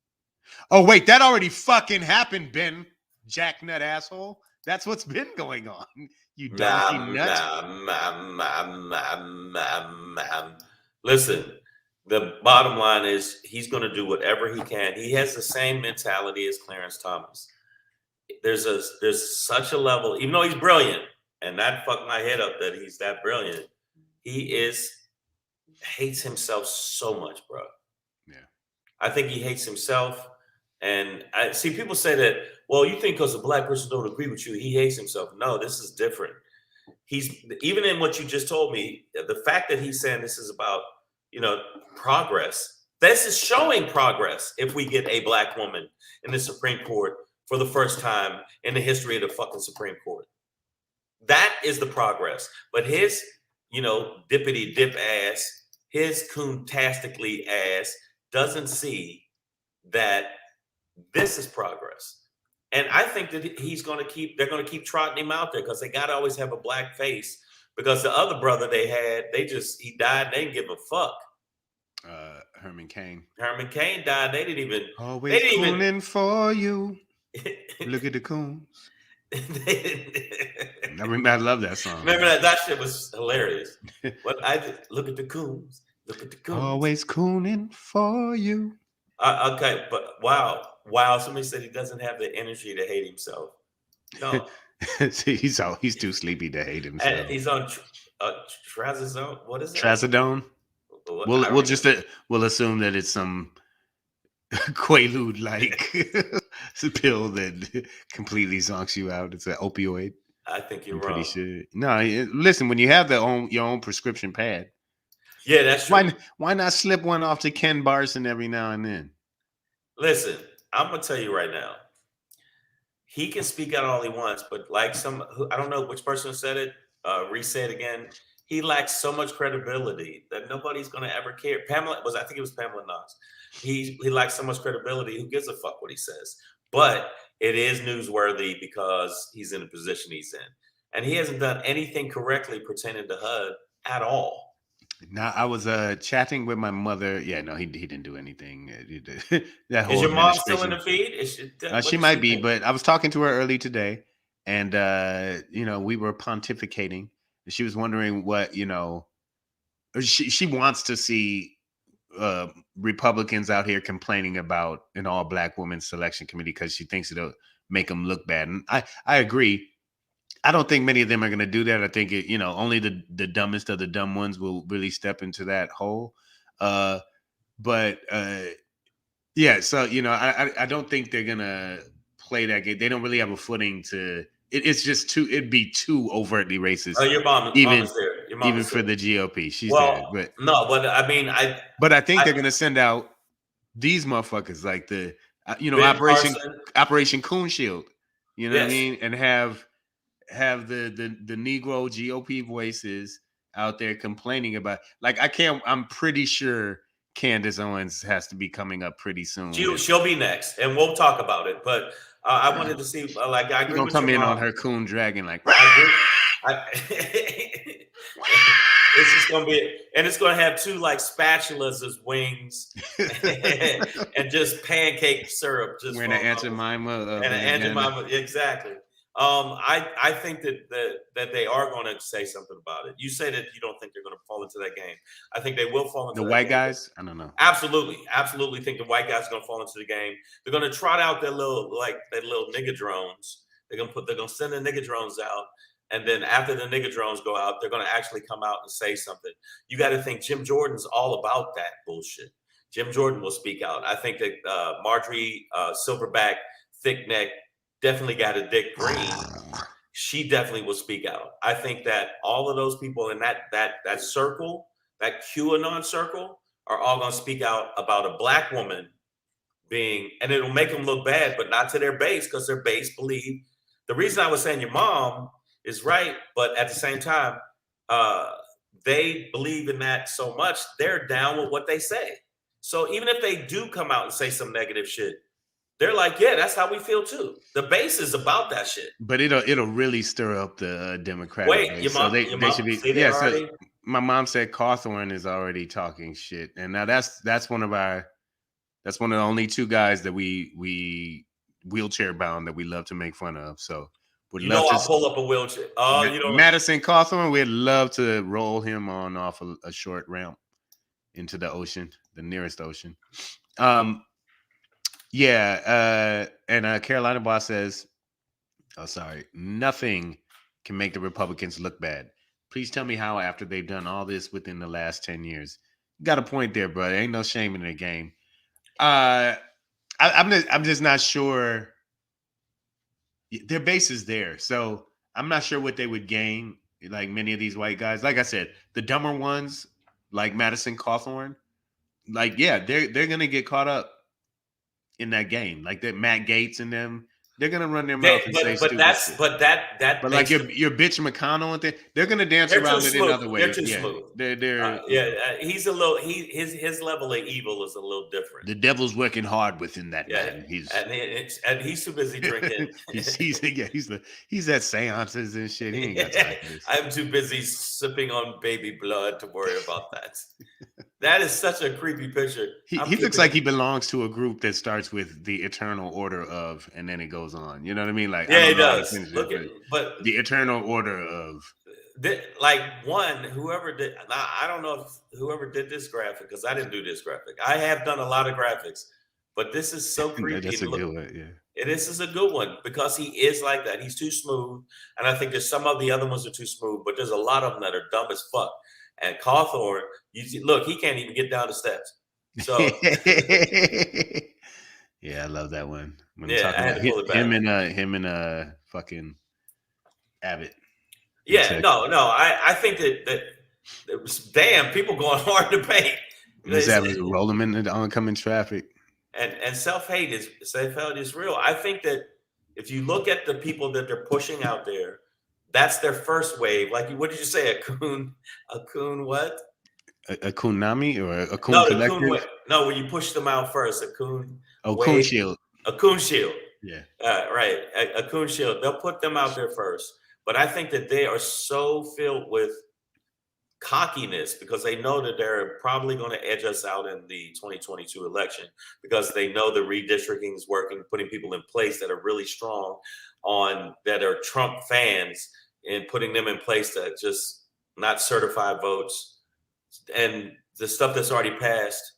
Oh, wait, that already fucking happened, Ben, jacknut asshole. That's what's been going on. You donkey nut. Listen, the bottom line is he's going to do whatever he can. He has the same mentality as Clarence Thomas. There's such a level, even though he's brilliant, and that fucked my head up that he's that brilliant. He hates himself so much, bro. Yeah. I think he hates himself. And I see people say that, well, you think because a black person don't agree with you, he hates himself. No, this is different. He's even in what you just told me, the fact that he's saying this is about, progress. This is showing progress if we get a black woman in the Supreme Court for the first time in the history of the fucking Supreme Court. That is the progress. But his, dippity dip ass, his coon-tastically ass doesn't see that this is progress. And I think that they're going to keep trotting him out there because they got to always have a black face, because the other brother they had, he died. They didn't give a fuck. Herman Cain died. They didn't even. Always cooning for you. Look at the coons. I love that song. Remember that shit was hilarious. But look at the coons. Look at the coons. Always cooning for you. Okay, but wow. Somebody said he doesn't have the energy to hate himself. No, he's too sleepy to hate himself. And he's on trazodone. What is it? Trazodone. We'll assume that it's some Quaalude like pill that completely zonks you out. It's an opioid. I think you're pretty wrong. sure. No, listen. When you have your own prescription pad, yeah, that's true. Why not slip one off to Ken Barson every now and then? Listen, I'm gonna tell you right now. He can speak out all he wants, but like I don't know which person said it. Reset again. he lacks so much credibility that nobody's gonna ever care. I think it was Pamela Knox. He lacks so much credibility. Who gives a fuck what he says? But it is newsworthy because he's in the position he's in, and he hasn't done anything correctly pertaining to HUD at all. Now I was chatting with my mother. Yeah, no, he didn't do anything. That whole Is your mom still in administration. the feed? She might be, but I was talking to her early today, and we were pontificating. And she was wondering what she wants to see Republicans out here complaining about an all-black women's selection committee because she thinks it'll make them look bad. And I agree. I don't think many of them are going to do that. I think only the dumbest of the dumb ones will really step into that hole. Yeah, so I don't think they're going to play that game. They don't really have a footing to. It's just it'd be too overtly racist. Oh, your mom is there. Your mom even is for there. the GOP, she's there. But no, but I mean, But I think they're going to send out these motherfuckers like the Operation Coon Shield. You know what I mean? And have the Negro GOP voices out there complaining about, like, I'm pretty sure Candace Owens has to be coming up pretty soon. She'll be next, and we'll talk about it. But I wanted to see, I agree with come your in mom. on her coon dragon, like. It's just gonna be, and it's gonna have two like spatulas as wings, and just pancake syrup. Just wearing an Aunt Jemima, and an Aunt Jemima, exactly. I think that they are going to say something about it. You say that you don't think they're going to fall into that game. I think they will fall into the that white game. guys. I don't know. Absolutely think the white guys are going to fall into the game. They're going to trot out their little nigga drones. They're going to send the nigga drones out, and then after the nigga drones go out, they're going to actually come out and say something. You got to think Jim Jordan's all about that bullshit. Jim Jordan will speak out. I think that Marjorie Silverback, thick neck, definitely got a dick green. She definitely will speak out. I think that all of those people in that circle, that QAnon circle, are all going to speak out about a black woman being, and it'll make them look bad, but not to their base, because their base believe. The reason I was saying your mom is right, but at the same time, they believe in that so much, they're down with what they say. So even if they do come out and say some negative shit, they're like, yeah, that's how we feel too. The base is about that shit. But it'll really stir up the Democratic base. Your mom, so they should be. Yeah. So my mom said Cawthorn is already talking shit, and now that's one of the only two guys that we wheelchair bound that we love to make fun of. So I'll pull up a wheelchair. Madison Cawthorn, we'd love to roll him off a short ramp into the ocean, the nearest ocean. And Carolina Boss says, nothing can make the Republicans look bad. Please tell me how, after they've done all this within the last 10 years. You got a point there, brother. Ain't no shame in the game. I'm just not sure. Their base is there, so I'm not sure what they would gain. Like many of these white guys, like I said, the dumber ones, like Madison Cawthorn, they're gonna get caught up in that game, like that Matt Gaetz and them. They're gonna run their mouth and say stupid shit. But like your bitch McConnell and they're gonna dance around it in other ways. They're too smooth. He's a little. His level of evil is a little different. The devil's working hard within that man. He's too busy drinking. he's at seances and shit. He ain't got time for this. I'm too busy sipping on baby blood to worry about that. That is such a creepy picture. He looks like he belongs to a group that starts with the Eternal Order of, and then it goes on. You know what I mean? Like, yeah, he does. But the Eternal Order of, whoever did. I don't know if whoever did this graphic, because I didn't do this graphic. I have done a lot of graphics, but this is so creepy. That's a good one. Yeah, this is a good one because he is like that. He's too smooth, and I think there's some of the other ones are too smooth, but there's a lot of them that are dumb as fuck. And Cawthorn, look, he can't even get down the steps. So yeah, I love that one. When I had to pull it back. Him and fucking Abbott. Yeah, I think that it was, damn, people going hard to paint. Abbott roll them into the oncoming traffic. And self-hate is real. I think that if you look at the people that they're pushing out there, That's their first wave. Like, what did you say? A coon what? A COON-AMI or a coon No, the coon collective? wave. No, when you push them out first, a coon Oh, coon wave, shield. a coon shield. Yeah. Right. A coon shield. They'll put them out there first. But I think that they are so filled with cockiness because they know that they're probably going to edge us out in the 2022 election because they know the redistricting is working, putting people in place that are really strong that are Trump fans and putting them in place that just not certified votes. And the stuff that's already passed,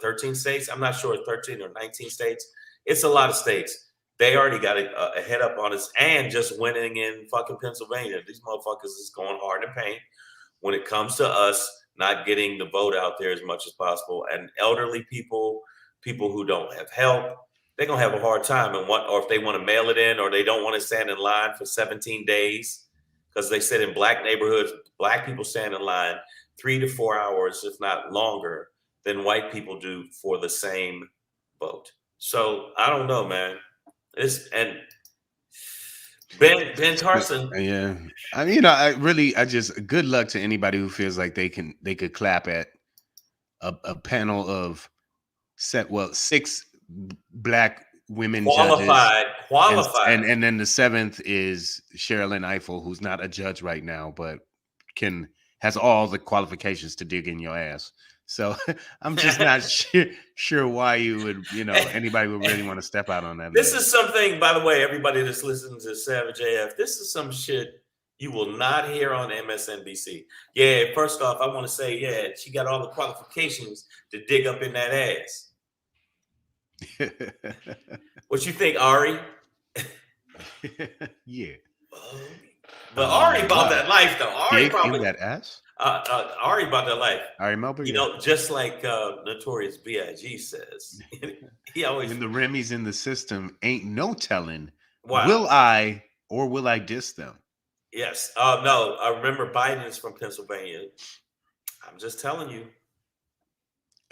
13 states? I'm not sure, 13 or 19 states. It's a lot of states. They already got a head up on us and just winning in fucking Pennsylvania. These motherfuckers is going hard in paint when it comes to us not getting the vote out there as much as possible. And elderly people who don't have help, they're going to have a hard time. Or if they want to mail it in or they don't want to stand in line for 17 days, because they said in black neighborhoods, black people stand in line 3 to 4 hours, if not longer, than white people do for the same vote. So I don't know, man. And Ben Carson. Yeah. I mean, I just good luck to anybody who feels like they could clap at a panel of 6 black women qualified. And then the 7th is Sherilyn Ifill, who's not a judge right now, but has all the qualifications to dig in your ass. So I'm just not sure why you would, anybody would really want to step out on that. This is something, by the way, everybody that's listening to Savage AF, this is some shit you will not hear on MSNBC. Yeah, first off, I want to say, yeah, she got all the qualifications to dig up in that ass. What you think, Ari? Yeah. But Ari about that life, though. Ari probably in that ass. Ari about that life. Ari Melber, just like Notorious B.I.G. says. He always. When the Remy's in the system, ain't no telling. Wow. Will I or will I diss them? Yes. No, I remember Biden is from Pennsylvania. I'm just telling you.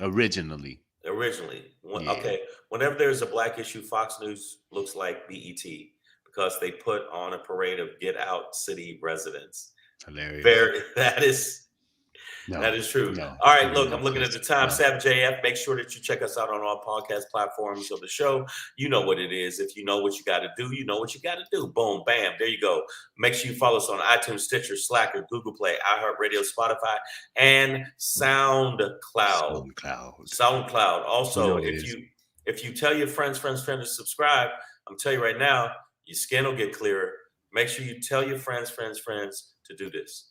Originally. Yeah. Okay. Whenever there's a black issue, Fox News looks like BET because they put on a parade of Get Out City residents. Hilarious. That is true. No, all right, look, I'm looking at the time. Savage AF, make sure that you check us out on all podcast platforms of the show. You know what it is. If you know what you got to do, you know what you got to do. Boom, bam, there you go. Make sure you follow us on iTunes, Stitcher, Slacker, Google Play, iHeartRadio, Spotify, and SoundCloud. Also, if you tell your friends to subscribe, I'm telling you right now, your skin will get clearer. Make sure you tell your friends to do this.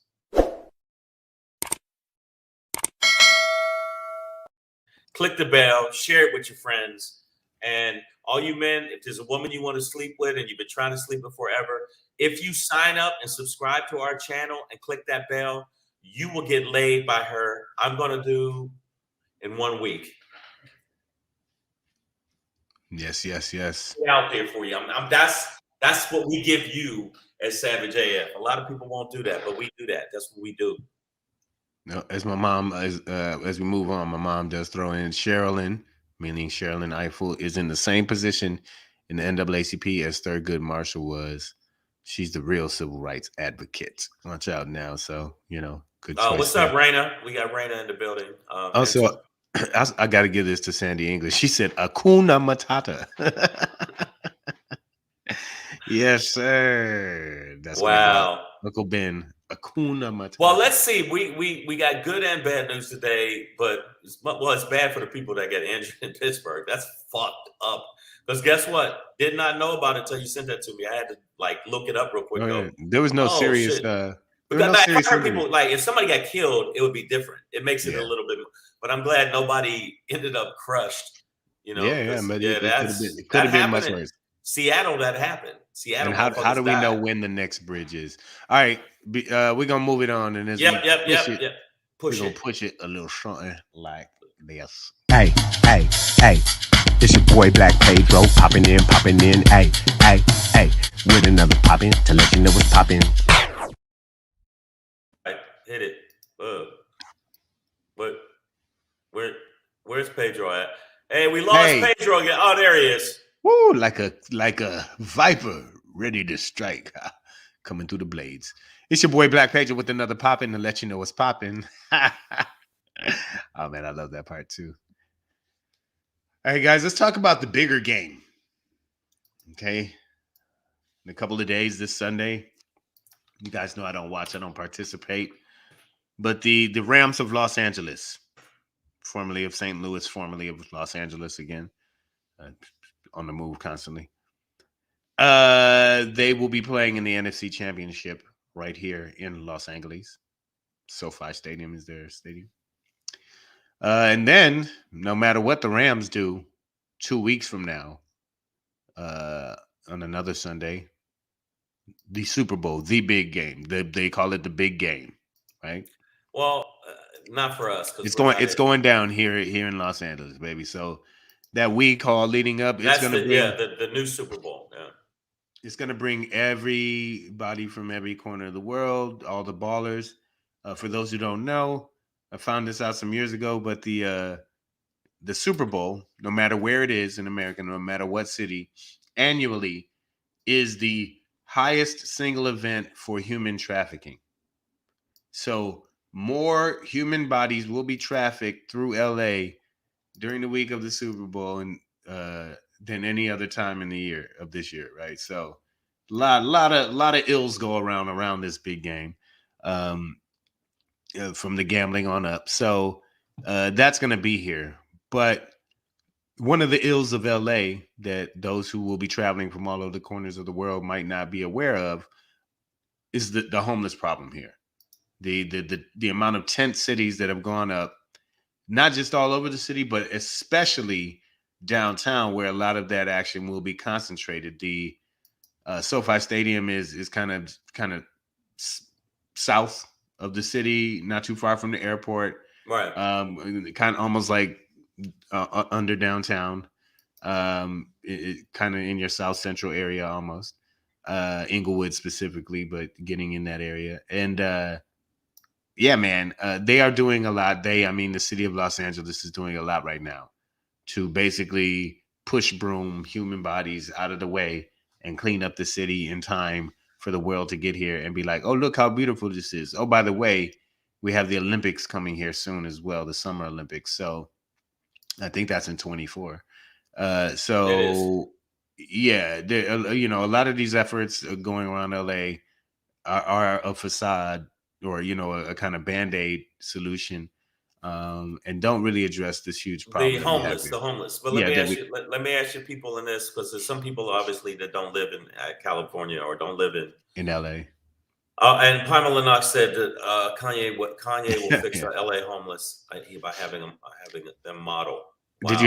Click the bell, share it with your friends. And all you men, if there's a woman you want to sleep with and you've been trying to sleep with forever, if you sign up and subscribe to our channel and click that bell, you will get laid by her. I'm going to do in 1 week. Yes. Out there for you. That's what we give you as Savage AF. A lot of people won't do that, but we do that. That's what we do. No, as my mom, as we move on, my mom does throw in Sherilyn, meaning Sherilyn Ifill, is in the same position in the NAACP as Thurgood Marshall was. She's the real civil rights advocate. Watch out now. So, good choice. What's up, Raina? We got Raina in the building. Also, I got to give this to Sandy English. She said, Hakuna Matata. Yes, sir. That's wow. Uncle Ben. Hakuna Matata. Well, let's see. We got good and bad news today, but it's bad for the people that get injured in Pittsburgh. That's fucked up. Because guess what? Did not know about it until you sent that to me. I had to look it up real quick. Oh, yeah. There was no serious. Because I heard people if somebody got killed, it would be different. It makes it a little bit. But I'm glad nobody ended up crushed. But it could have been much worse. Seattle, that happened. And how do we know when the next bridge is? All right, we're gonna move it on, and we're gonna push it a little something like this. Hey, it's your boy Black Pedro popping in. Hey, with another poppin' to let you know what's poppin'. Hit it. Where's Pedro at? Hey, we lost Pedro again. Oh, there he is. Woo, like a viper ready to strike. coming through the blades. It's your boy Black Pedro with another poppin' to let you know what's poppin'. Oh man, I love that part too. All right, guys, let's talk about the bigger game. Okay, in a couple of days, this Sunday. You guys know I don't watch, I don't participate. But the Rams of Los Angeles, formerly of St. Louis, formerly of Los Angeles again, on the move constantly. They will be playing in the NFC Championship right here in Los Angeles. SoFi Stadium is their stadium. And then, no matter what the Rams do, 2 weeks from now, on another Sunday, the Super Bowl, the big game. They call it the big game, right? Well, not for us. It's going down here in Los Angeles, baby. So that week call leading up, it's going to bring the new Super Bowl. Yeah. It's going to bring everybody from every corner of the world, all the ballers. For those who don't know, I found this out some years ago, but the Super Bowl, no matter where it is in America, no matter what city, annually is the highest single event for human trafficking. So more human bodies will be trafficked through LA during the week of the Super Bowl and than any other time in the year of this year, right? So a lot of ills go around this big game, from the gambling on up. So that's going to be here. But one of the ills of LA that those who will be traveling from all over the corners of the world might not be aware of is the homeless problem here. The amount of tent cities that have gone up, not just all over the city, but especially downtown, where a lot of that action will be concentrated. The SoFi Stadium is kind of south of the city, not too far from the airport, right? Kind of almost like under downtown, it kind of in your south central area, almost Inglewood specifically, but getting in that area. And yeah, man, they are doing a lot. The city of Los Angeles is doing a lot right now to basically push broom human bodies out of the way and clean up the city in time for the world to get here and be like, oh, look how beautiful this is. Oh, by the way, we have the Olympics coming here soon as well, the Summer Olympics. So I think that's in 24. So yeah, a lot of these efforts going around LA are a facade, or a kind of band-aid solution, and don't really address this huge problem. The homeless. But let me ask you people in this, because there's some people obviously that don't live in California or don't live in LA. And Pamela Knox said that Kanye will fix the LA homeless by having them model. Wow. Did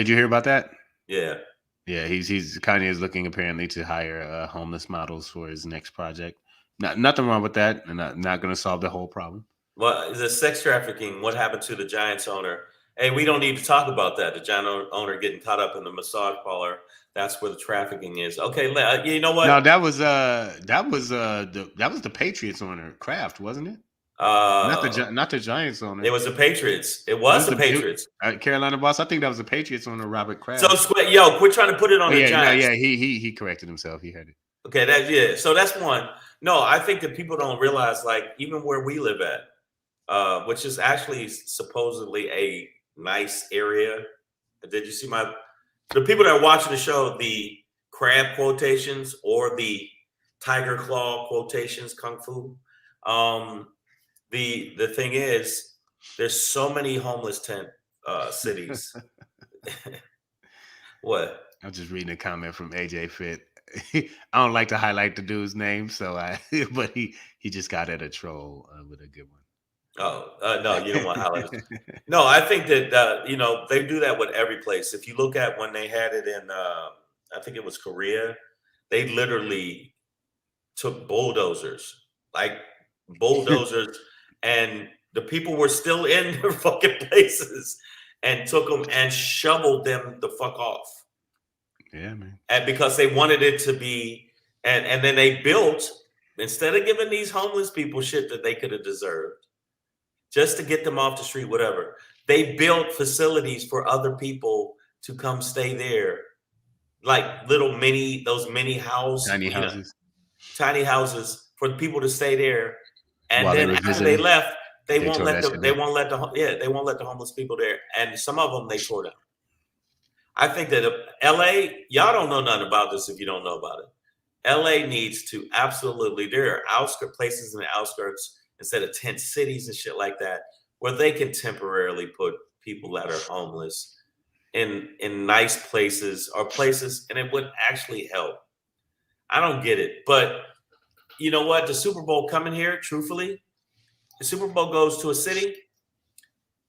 you hear about that? Yeah. Yeah, Kanye is looking apparently to hire homeless models for his next project. Nothing wrong with that, and not going to solve the whole problem. Well, the sex trafficking, what happened to the Giants owner? Hey, we don't need to talk about that. The Giant owner getting caught up in the massage parlor. That's where the trafficking is. Okay, you know what? No, that was the Patriots owner, Kraft, wasn't it? Not the Giants owner. It was the Patriots. It was the Patriots. Carolina boss. I think that was the Patriots owner, Robert Kraft. So quit trying to put it on the Giants. Yeah, he corrected himself. He had it. Okay, so that's one. No, I think that people don't realize, like, even where we live at, which is actually supposedly a nice area. Did you see the people that are watching the show, the crab quotations or the tiger claw quotations, kung fu? The thing is, there's so many homeless tent cities. What? I'm just reading a comment from AJ Fit. I don't like to highlight the dude's name, but he just got at a troll with a good one. Oh, no, you don't want to highlight it. No, I think that they do that with every place. If you look at when they had it in, I think it was Korea, they literally took bulldozers, and the people were still in their fucking places, and took them and shoveled them the fuck off. Yeah, man. And because they wanted it to be, and then they built, instead of giving these homeless people shit that they could have deserved, just to get them off the street, whatever, they built facilities for other people to come stay there, like those mini houses, tiny houses for the people to stay there, and While they then were after they visiting, left, they they won't tore let that shit down. they won't let the homeless people there, and some of them they tore down. I think that LA, y'all don't know nothing about this if you don't know about it. LA needs to absolutely, there are outskirt places in the outskirts instead of tent cities and shit like that, where they can temporarily put people that are homeless in nice places or places, and it would actually help. I don't get it, but you know what? The Super Bowl coming here, truthfully, the Super Bowl goes to a city,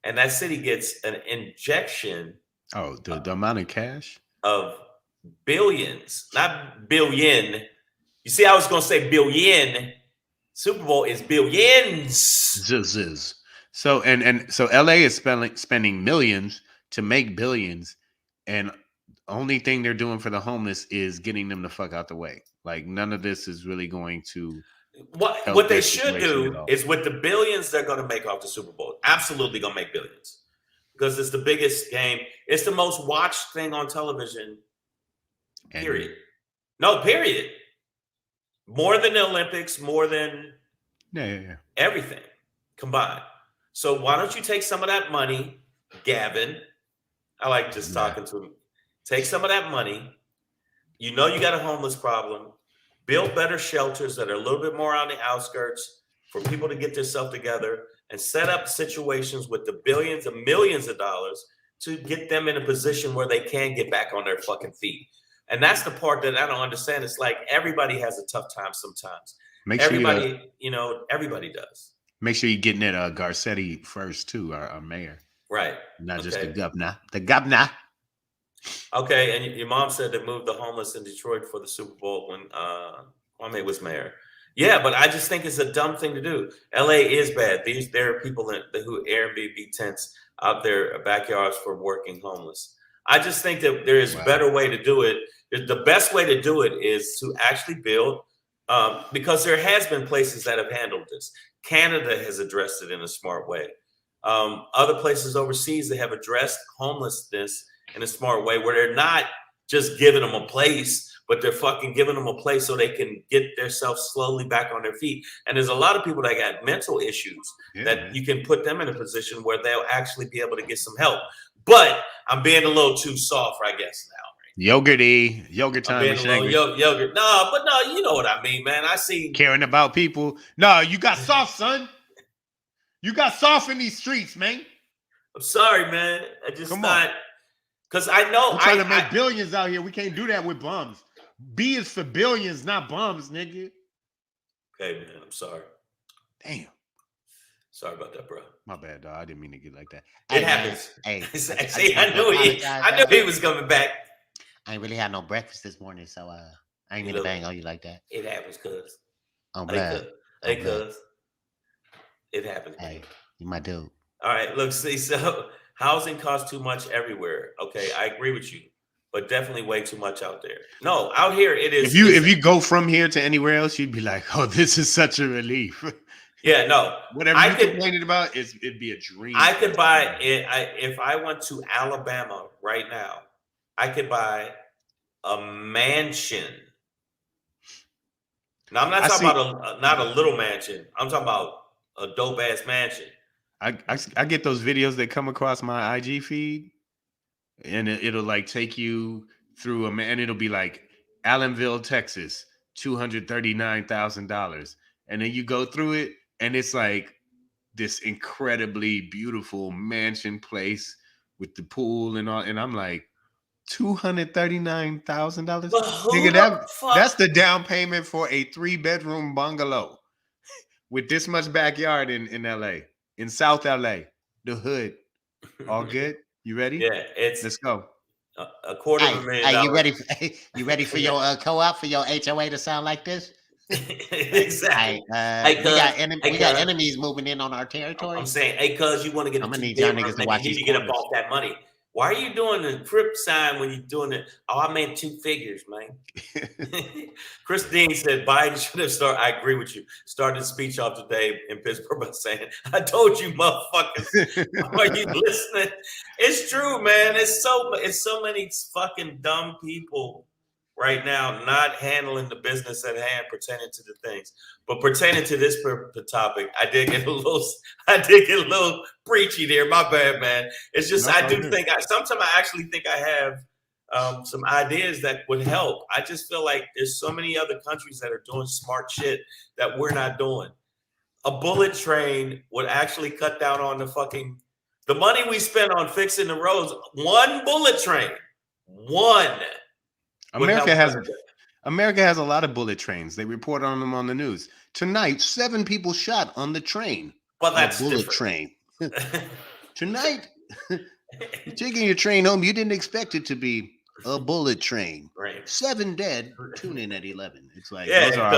and that city gets an injection. Oh, the amount of cash of billions, not billion. You see, I was going to say billion. Super Bowl is billions. Zzz. So so LA is spending millions to make billions, and only thing they're doing for the homeless is getting them the fuck out the way. Like none of this is really going to what they should do is with the billions they're going to make off the Super Bowl. Absolutely going to make billions because it's the biggest game. It's the most watched thing on television. Period. No, period. More than the Olympics, more than everything combined. So why don't you take some of that money, Gavin? I like just talking to him. Take some of that money. You know you got a homeless problem. Build better shelters that are a little bit more on the outskirts for people to get themselves together and set up situations with the billions and millions of dollars to get them in a position where they can get back on their fucking feet. And that's the part that I don't understand. It's like everybody has a tough time sometimes. Everybody does. Make sure you're getting at Garcetti first too, our mayor. Right. Not just the governor. The governor. Okay, and your mom said they moved the homeless in Detroit for the Super Bowl when Kwame was mayor. Yeah, but I just think it's a dumb thing to do. LA is bad. There are people who Airbnb tents out their backyards for working homeless. I just think that there is a better way to do it. The best way to do it is to actually build, because there has been places that have handled this. Canada has addressed it in a smart way. Other places overseas, they have addressed homelessness in a smart way where they're not just giving them a place, but they're fucking giving them a place so they can get themselves slowly back on their feet. And there's a lot of people that got mental issues that you can put them in a position where they'll actually be able to get some help. But I'm being a little too soft, I guess, now. Yogurt time with SHANGRY. Yogurt. No, you know what I mean, man. I see caring about people. No, you got soft, son. You got soft in these streets, man. I'm sorry, man. I just not because I know we're trying to make billions out here. We can't do that with bums. B is for billions, not bums, nigga. Okay, man. I'm sorry. Damn. Sorry about that, bro. My bad, dog. I didn't mean to get like that. It happens. Hey, see, I knew he was coming back. I ain't really had no breakfast this morning, so I ain't mean to bang on you like that. It happens, cuz. I'm glad. Hey, cuz. It happens. Hey, you my dude. All right, look, see, so housing costs too much everywhere. Okay, I agree with you, but definitely way too much out there. No, out here it is. If you go from here to anywhere else, you'd be like, oh, this is such a relief. Yeah, no. Whatever you're complaining about, it'd be a dream. I could buy it. If I went to Alabama right now, I could buy a mansion. Now I'm not talking about not a little mansion. I'm talking about a dope ass mansion. I get those videos that come across my IG feed, and it'll like take you through and it'll be like Allenville, Texas, $239,000, and then you go through it, and it's like this incredibly beautiful mansion place with the pool and all, and I'm like, $239,000, nigga. That's the down payment for a 3-bedroom bungalow with this much backyard in LA, in South LA, the hood. All good? You ready? Yeah, let's go. A $250,000. You ready for your co-op, for your HOA to sound like this? Exactly. We got enemies moving in on our territory. I'm saying, hey, cuz, you want to get? I'm gonna need y'all niggas to watch. You need to get up off that money. Why are you doing the crip sign when you're doing it? Oh, I meant 2 figures, man. Chris Dean said Biden should have started. I agree with you. Started the speech off today in Pittsburgh by saying, I told you, motherfuckers. Are you listening? It's true, man. It's so many fucking dumb people right now not handling the business at hand pertaining to the things. But pertaining to this topic, I did get a little preachy there. My bad, man. It's just No, I it's do all good. think sometimes I actually think I have some ideas that would help. I just feel like there's so many other countries that are doing smart shit that we're not doing. A bullet train would actually cut down on the money we spend on fixing the roads. One bullet train, one. would help America has a lot of bullet trains. They report on them on the news. Tonight, 7 people shot on the train. Well, on a that's bullet different. train. Tonight, you're taking your train home. You didn't expect it to be a bullet train. Right. 7 dead. Tune in at 11. It's like Yeah, those are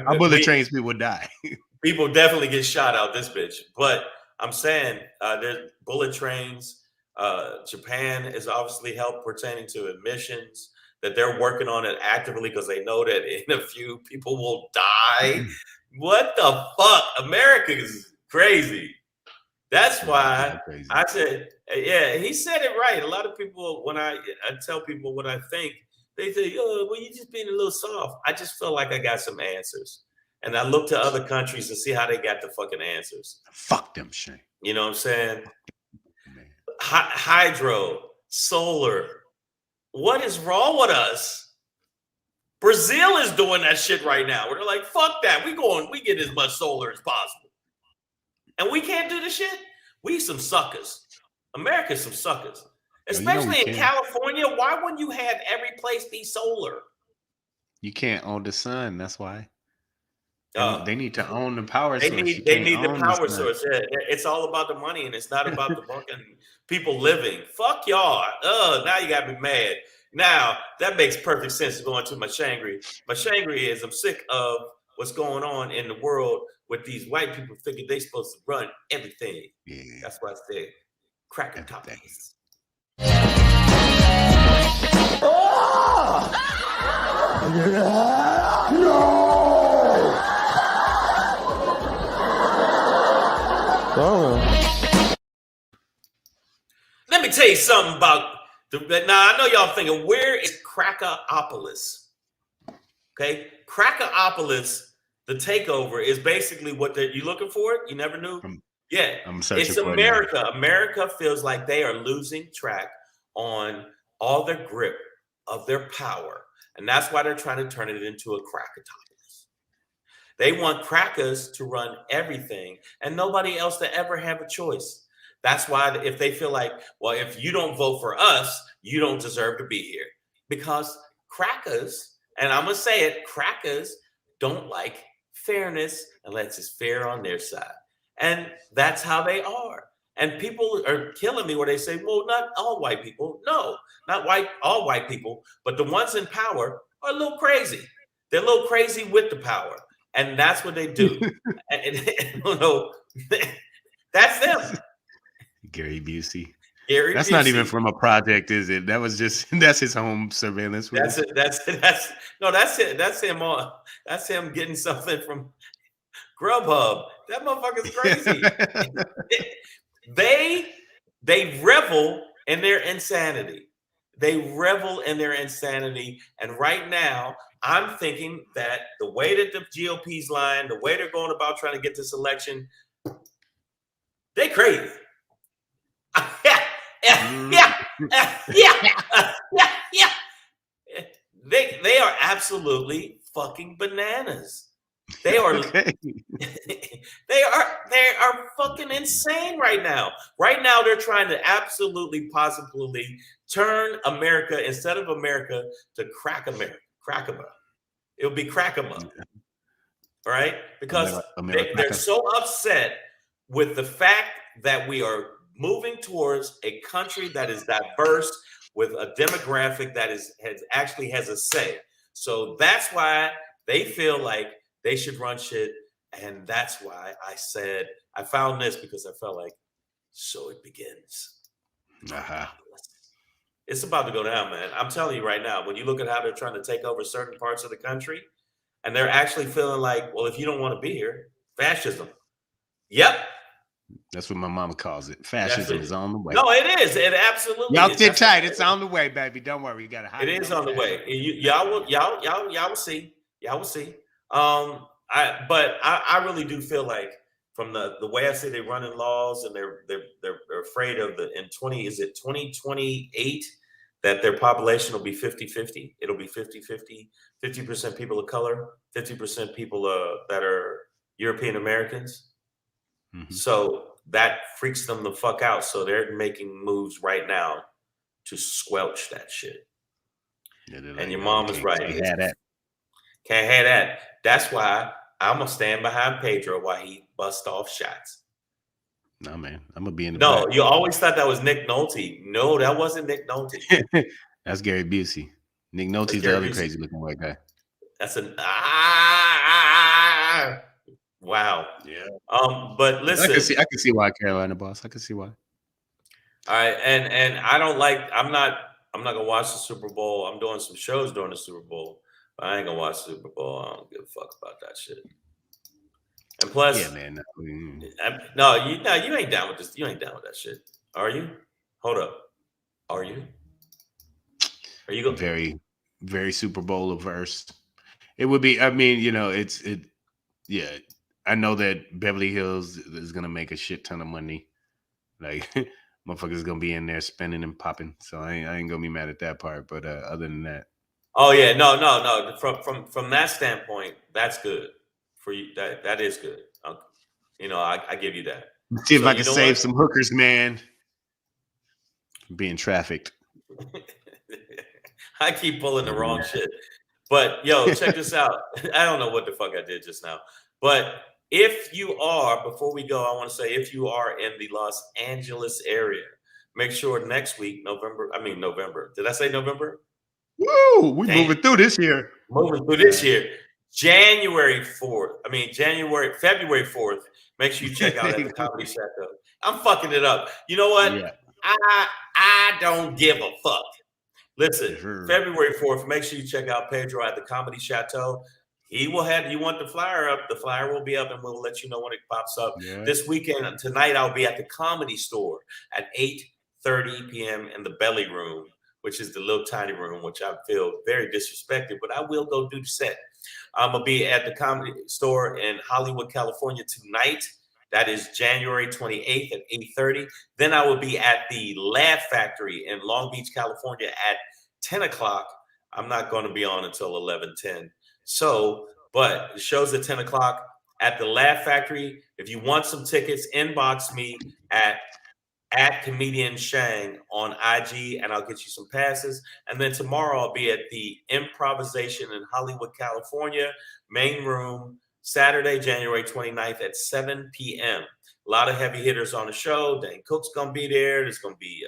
our bullet trains. People die. People definitely get shot out this bitch. But I'm saying there's bullet trains. Japan has obviously helped pertaining to emissions. That they're working on it actively because they know that in a few people will die. What the fuck? America is crazy. That's why I said, yeah, he said it right. A lot of people, when I tell people what I think, they say, oh, well, you're just being a little soft. I just feel like I got some answers. And I look to other countries to see how they got the fucking answers. Fuck them, Shane. You know what I'm saying? Hydro, solar. What is wrong with us? Brazil is doing that shit right now. They're like, fuck that. We get as much solar as possible. And we can't do the shit. We some suckers. America's some suckers. Especially in California. Why wouldn't you have every place be solar? You can't own the sun. That's why. They need to own the power source. They need the power source. Yeah, it's all about the money, and it's not about the fucking people living. Fuck y'all. Now you got me mad. Now that makes perfect sense to go into my SHANGRY. My SHANGRY is I'm sick of what's going on in the world with these white people thinking they're supposed to run everything. Yeah. That's why I said cracker copies. Let me tell you something about now I know y'all thinking, where is Crackeropolis? Okay, Crackeropolis, the takeover is basically what you looking for it? You never knew? Yeah, it's America. America feels like they are losing track on all their grip of their power. And that's why they're trying to turn it into a Crackeropolis. They want crackers to run everything and nobody else to ever have a choice. That's why if they feel like, well, if you don't vote for us, you don't deserve to be here. Because crackers, and I'm going to say it, crackers don't like fairness unless it's fair on their side. And that's how they are. And people are killing me where they say, well, not all white people. No, not all white people, but the ones in power are a little crazy. They're a little crazy with the power. And that's what they do. That's them. Gary Busey. That's not even from a project, is it? That was just that's his home surveillance. That's it. That's it. That's him on. That's him getting something from Grubhub. That motherfucker's crazy. They revel in their insanity. They revel in their insanity. And right now, I'm thinking that the way that the GOP's lying, the way they're going about trying to get this election, they crazy. Yeah. They are absolutely fucking bananas. They are they are fucking insane right now. Right now, they're trying to absolutely positively turn America, instead of America, to crack America. Crack them up. It'll be crack them up. All right? Because they're so upset with the fact that we are moving towards a country that is diverse with a demographic that has a say. So that's why they feel like they should run shit. And that's why I said, I found this because I felt like, so it begins. It's about to go down, man. I'm telling you right now, when you look at how they're trying to take over certain parts of the country, and they're actually feeling like, well, if you don't want to be here, fascism. Yep. That's what my mama calls it. Fascism is on the way. No, it is. It absolutely Y'all is. sit tight. It's on the way, baby. Don't worry. You got to hide It is on the way. Y'all will see. Y'all will see. I really do feel like from the way I see they're running laws and they're afraid of in 2028 that their population will be 50-50. It'll be 50-50, 50% people of color, 50% people that are European Americans. Mm-hmm. So that freaks them the fuck out. So they're making moves right now to squelch that shit. Yeah, and like, your mom is right. Can't have that. Can't have that. That's why I'm gonna stand behind Pedro while he busts off shots. No, man, I'm gonna be in the No, back. you always thought that was Nick Nolte. No, that wasn't Nick Nolte. That's Gary Busey. Nick Nolte's the other crazy looking white guy. That's wow. Yeah. But listen, I can see why Carolina boss. I can see why. All right, and I don't like. I'm not gonna watch the Super Bowl. I'm doing some shows during the Super Bowl. But I ain't gonna watch the Super Bowl. I don't give a fuck about that shit. And plus, yeah, man. No, you ain't down with this. You ain't down with that shit. Are you? Hold up. Are you? Are you going? Very, very Super Bowl averse. It would be. I mean, yeah. I know that Beverly Hills is gonna make a shit ton of money. Like, motherfuckers gonna be in there spending and popping. So I ain't gonna be mad at that part. But other than that, oh yeah, no. From that standpoint, that's good for you. That is good. I give you that. See if I can save some hookers, man. Being trafficked. I keep pulling the wrong shit. But yo, check this out. I don't know what the fuck I did just now. But if you are, before we go, I want to say if you are in the Los Angeles area, make sure next week, November. Did I say November? Woo! We moving through this year. February 4th. Make sure you check out at the Comedy Chateau. I'm fucking it up. You know what? Yeah. I don't give a fuck. Listen, Sure. February 4th, make sure you check out Pedro at the Comedy Chateau. He will have, you want the flyer up, the flyer will be up and we'll let you know when it pops up. Yeah. This weekend, tonight, I'll be at the Comedy Store at 8:30 p.m. in the Belly Room, which is the little tiny room, which I feel very disrespected, but I will go do the set. I'm going to be at the Comedy Store in Hollywood, California tonight. That is January 28th at 8:30. Then I will be at the Laugh Factory in Long Beach, California at 10 o'clock. I'm not going to be on until 11:10. So, but the show's at 10 o'clock at the Laugh Factory. If you want some tickets, inbox me at comedian Shang on IG and I'll get you some passes. And then tomorrow I'll be at the Improvisation in Hollywood, California, main room, Saturday, January 29th at 7 p.m. A lot of heavy hitters on the show. Dane Cook's going to be there. There's going to be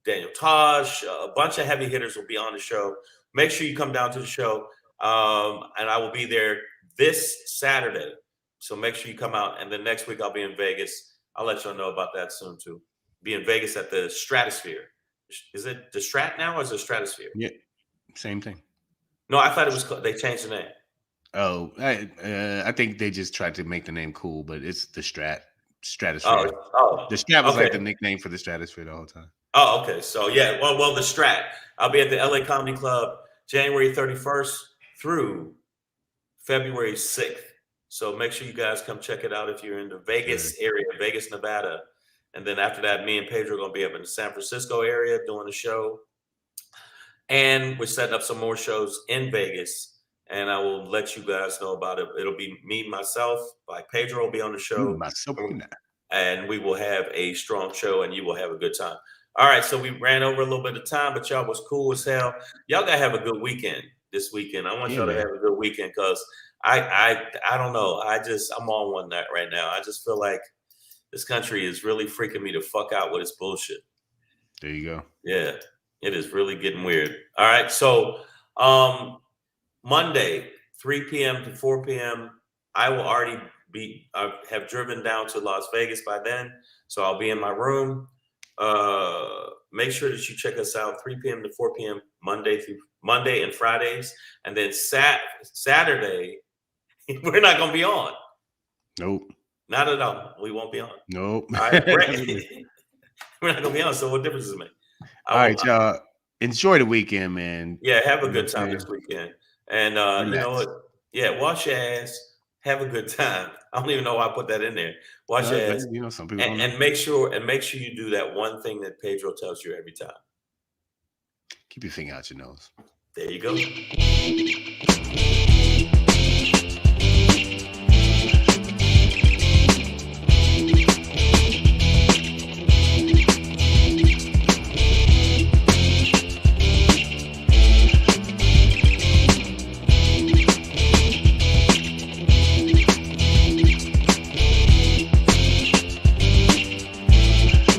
Daniel Tosh. A bunch of heavy hitters will be on the show. Make sure you come down to the show. And I will be there this Saturday. So make sure you come out. And then next week I'll be in Vegas. I'll let y'all know about that soon too. Be in Vegas at the Stratosphere. Is it the Strat now or is it Stratosphere? Yeah, same thing. No, I thought it was. They changed the name. Oh, I think they just tried to make the name cool, but it's the Stratosphere. Oh, the Strat was like the nickname for the Stratosphere the whole time. Oh, okay. So yeah, well, the Strat. I'll be at the LA Comedy Club January 31st through February 6th. So make sure you guys come check it out if you're in the Vegas area, Vegas, Nevada. And then after that, me and Pedro are going to be up in the San Francisco area doing a show. And we're setting up some more shows in Vegas. And I will let you guys know about it. It'll be me, myself, like Pedro will be on the show. And we will have a strong show and you will have a good time. All right, so we ran over a little bit of time, but y'all was cool as hell. Y'all got to have a good weekend this weekend. I want y'all to have a good weekend because I don't know. I'm on one night right now. I just feel like this country is really freaking me the fuck out with its bullshit. There you go. Yeah, it is really getting weird. All right, so Monday, 3 p.m. to 4 p.m., I will already have driven down to Las Vegas by then. So I'll be in my room. Make sure that you check us out 3 p.m. to 4 p.m. Monday and Fridays. And then Saturday, we're not going to be on. Nope. Not at all. We won't be on. Nope. All right, Brett. We're not gonna be on. So what difference does it make? All right, y'all. Enjoy the weekend, man. Yeah, have a You know good what time I'm this saying? weekend. And you know Relax. what? Yeah, wash your ass. Have a good time. I don't even know why I put that in there. Wash your But, ass you know, some people don't know. and make sure you do that one thing that Pedro tells you every time. Keep your finger out your nose. There you go.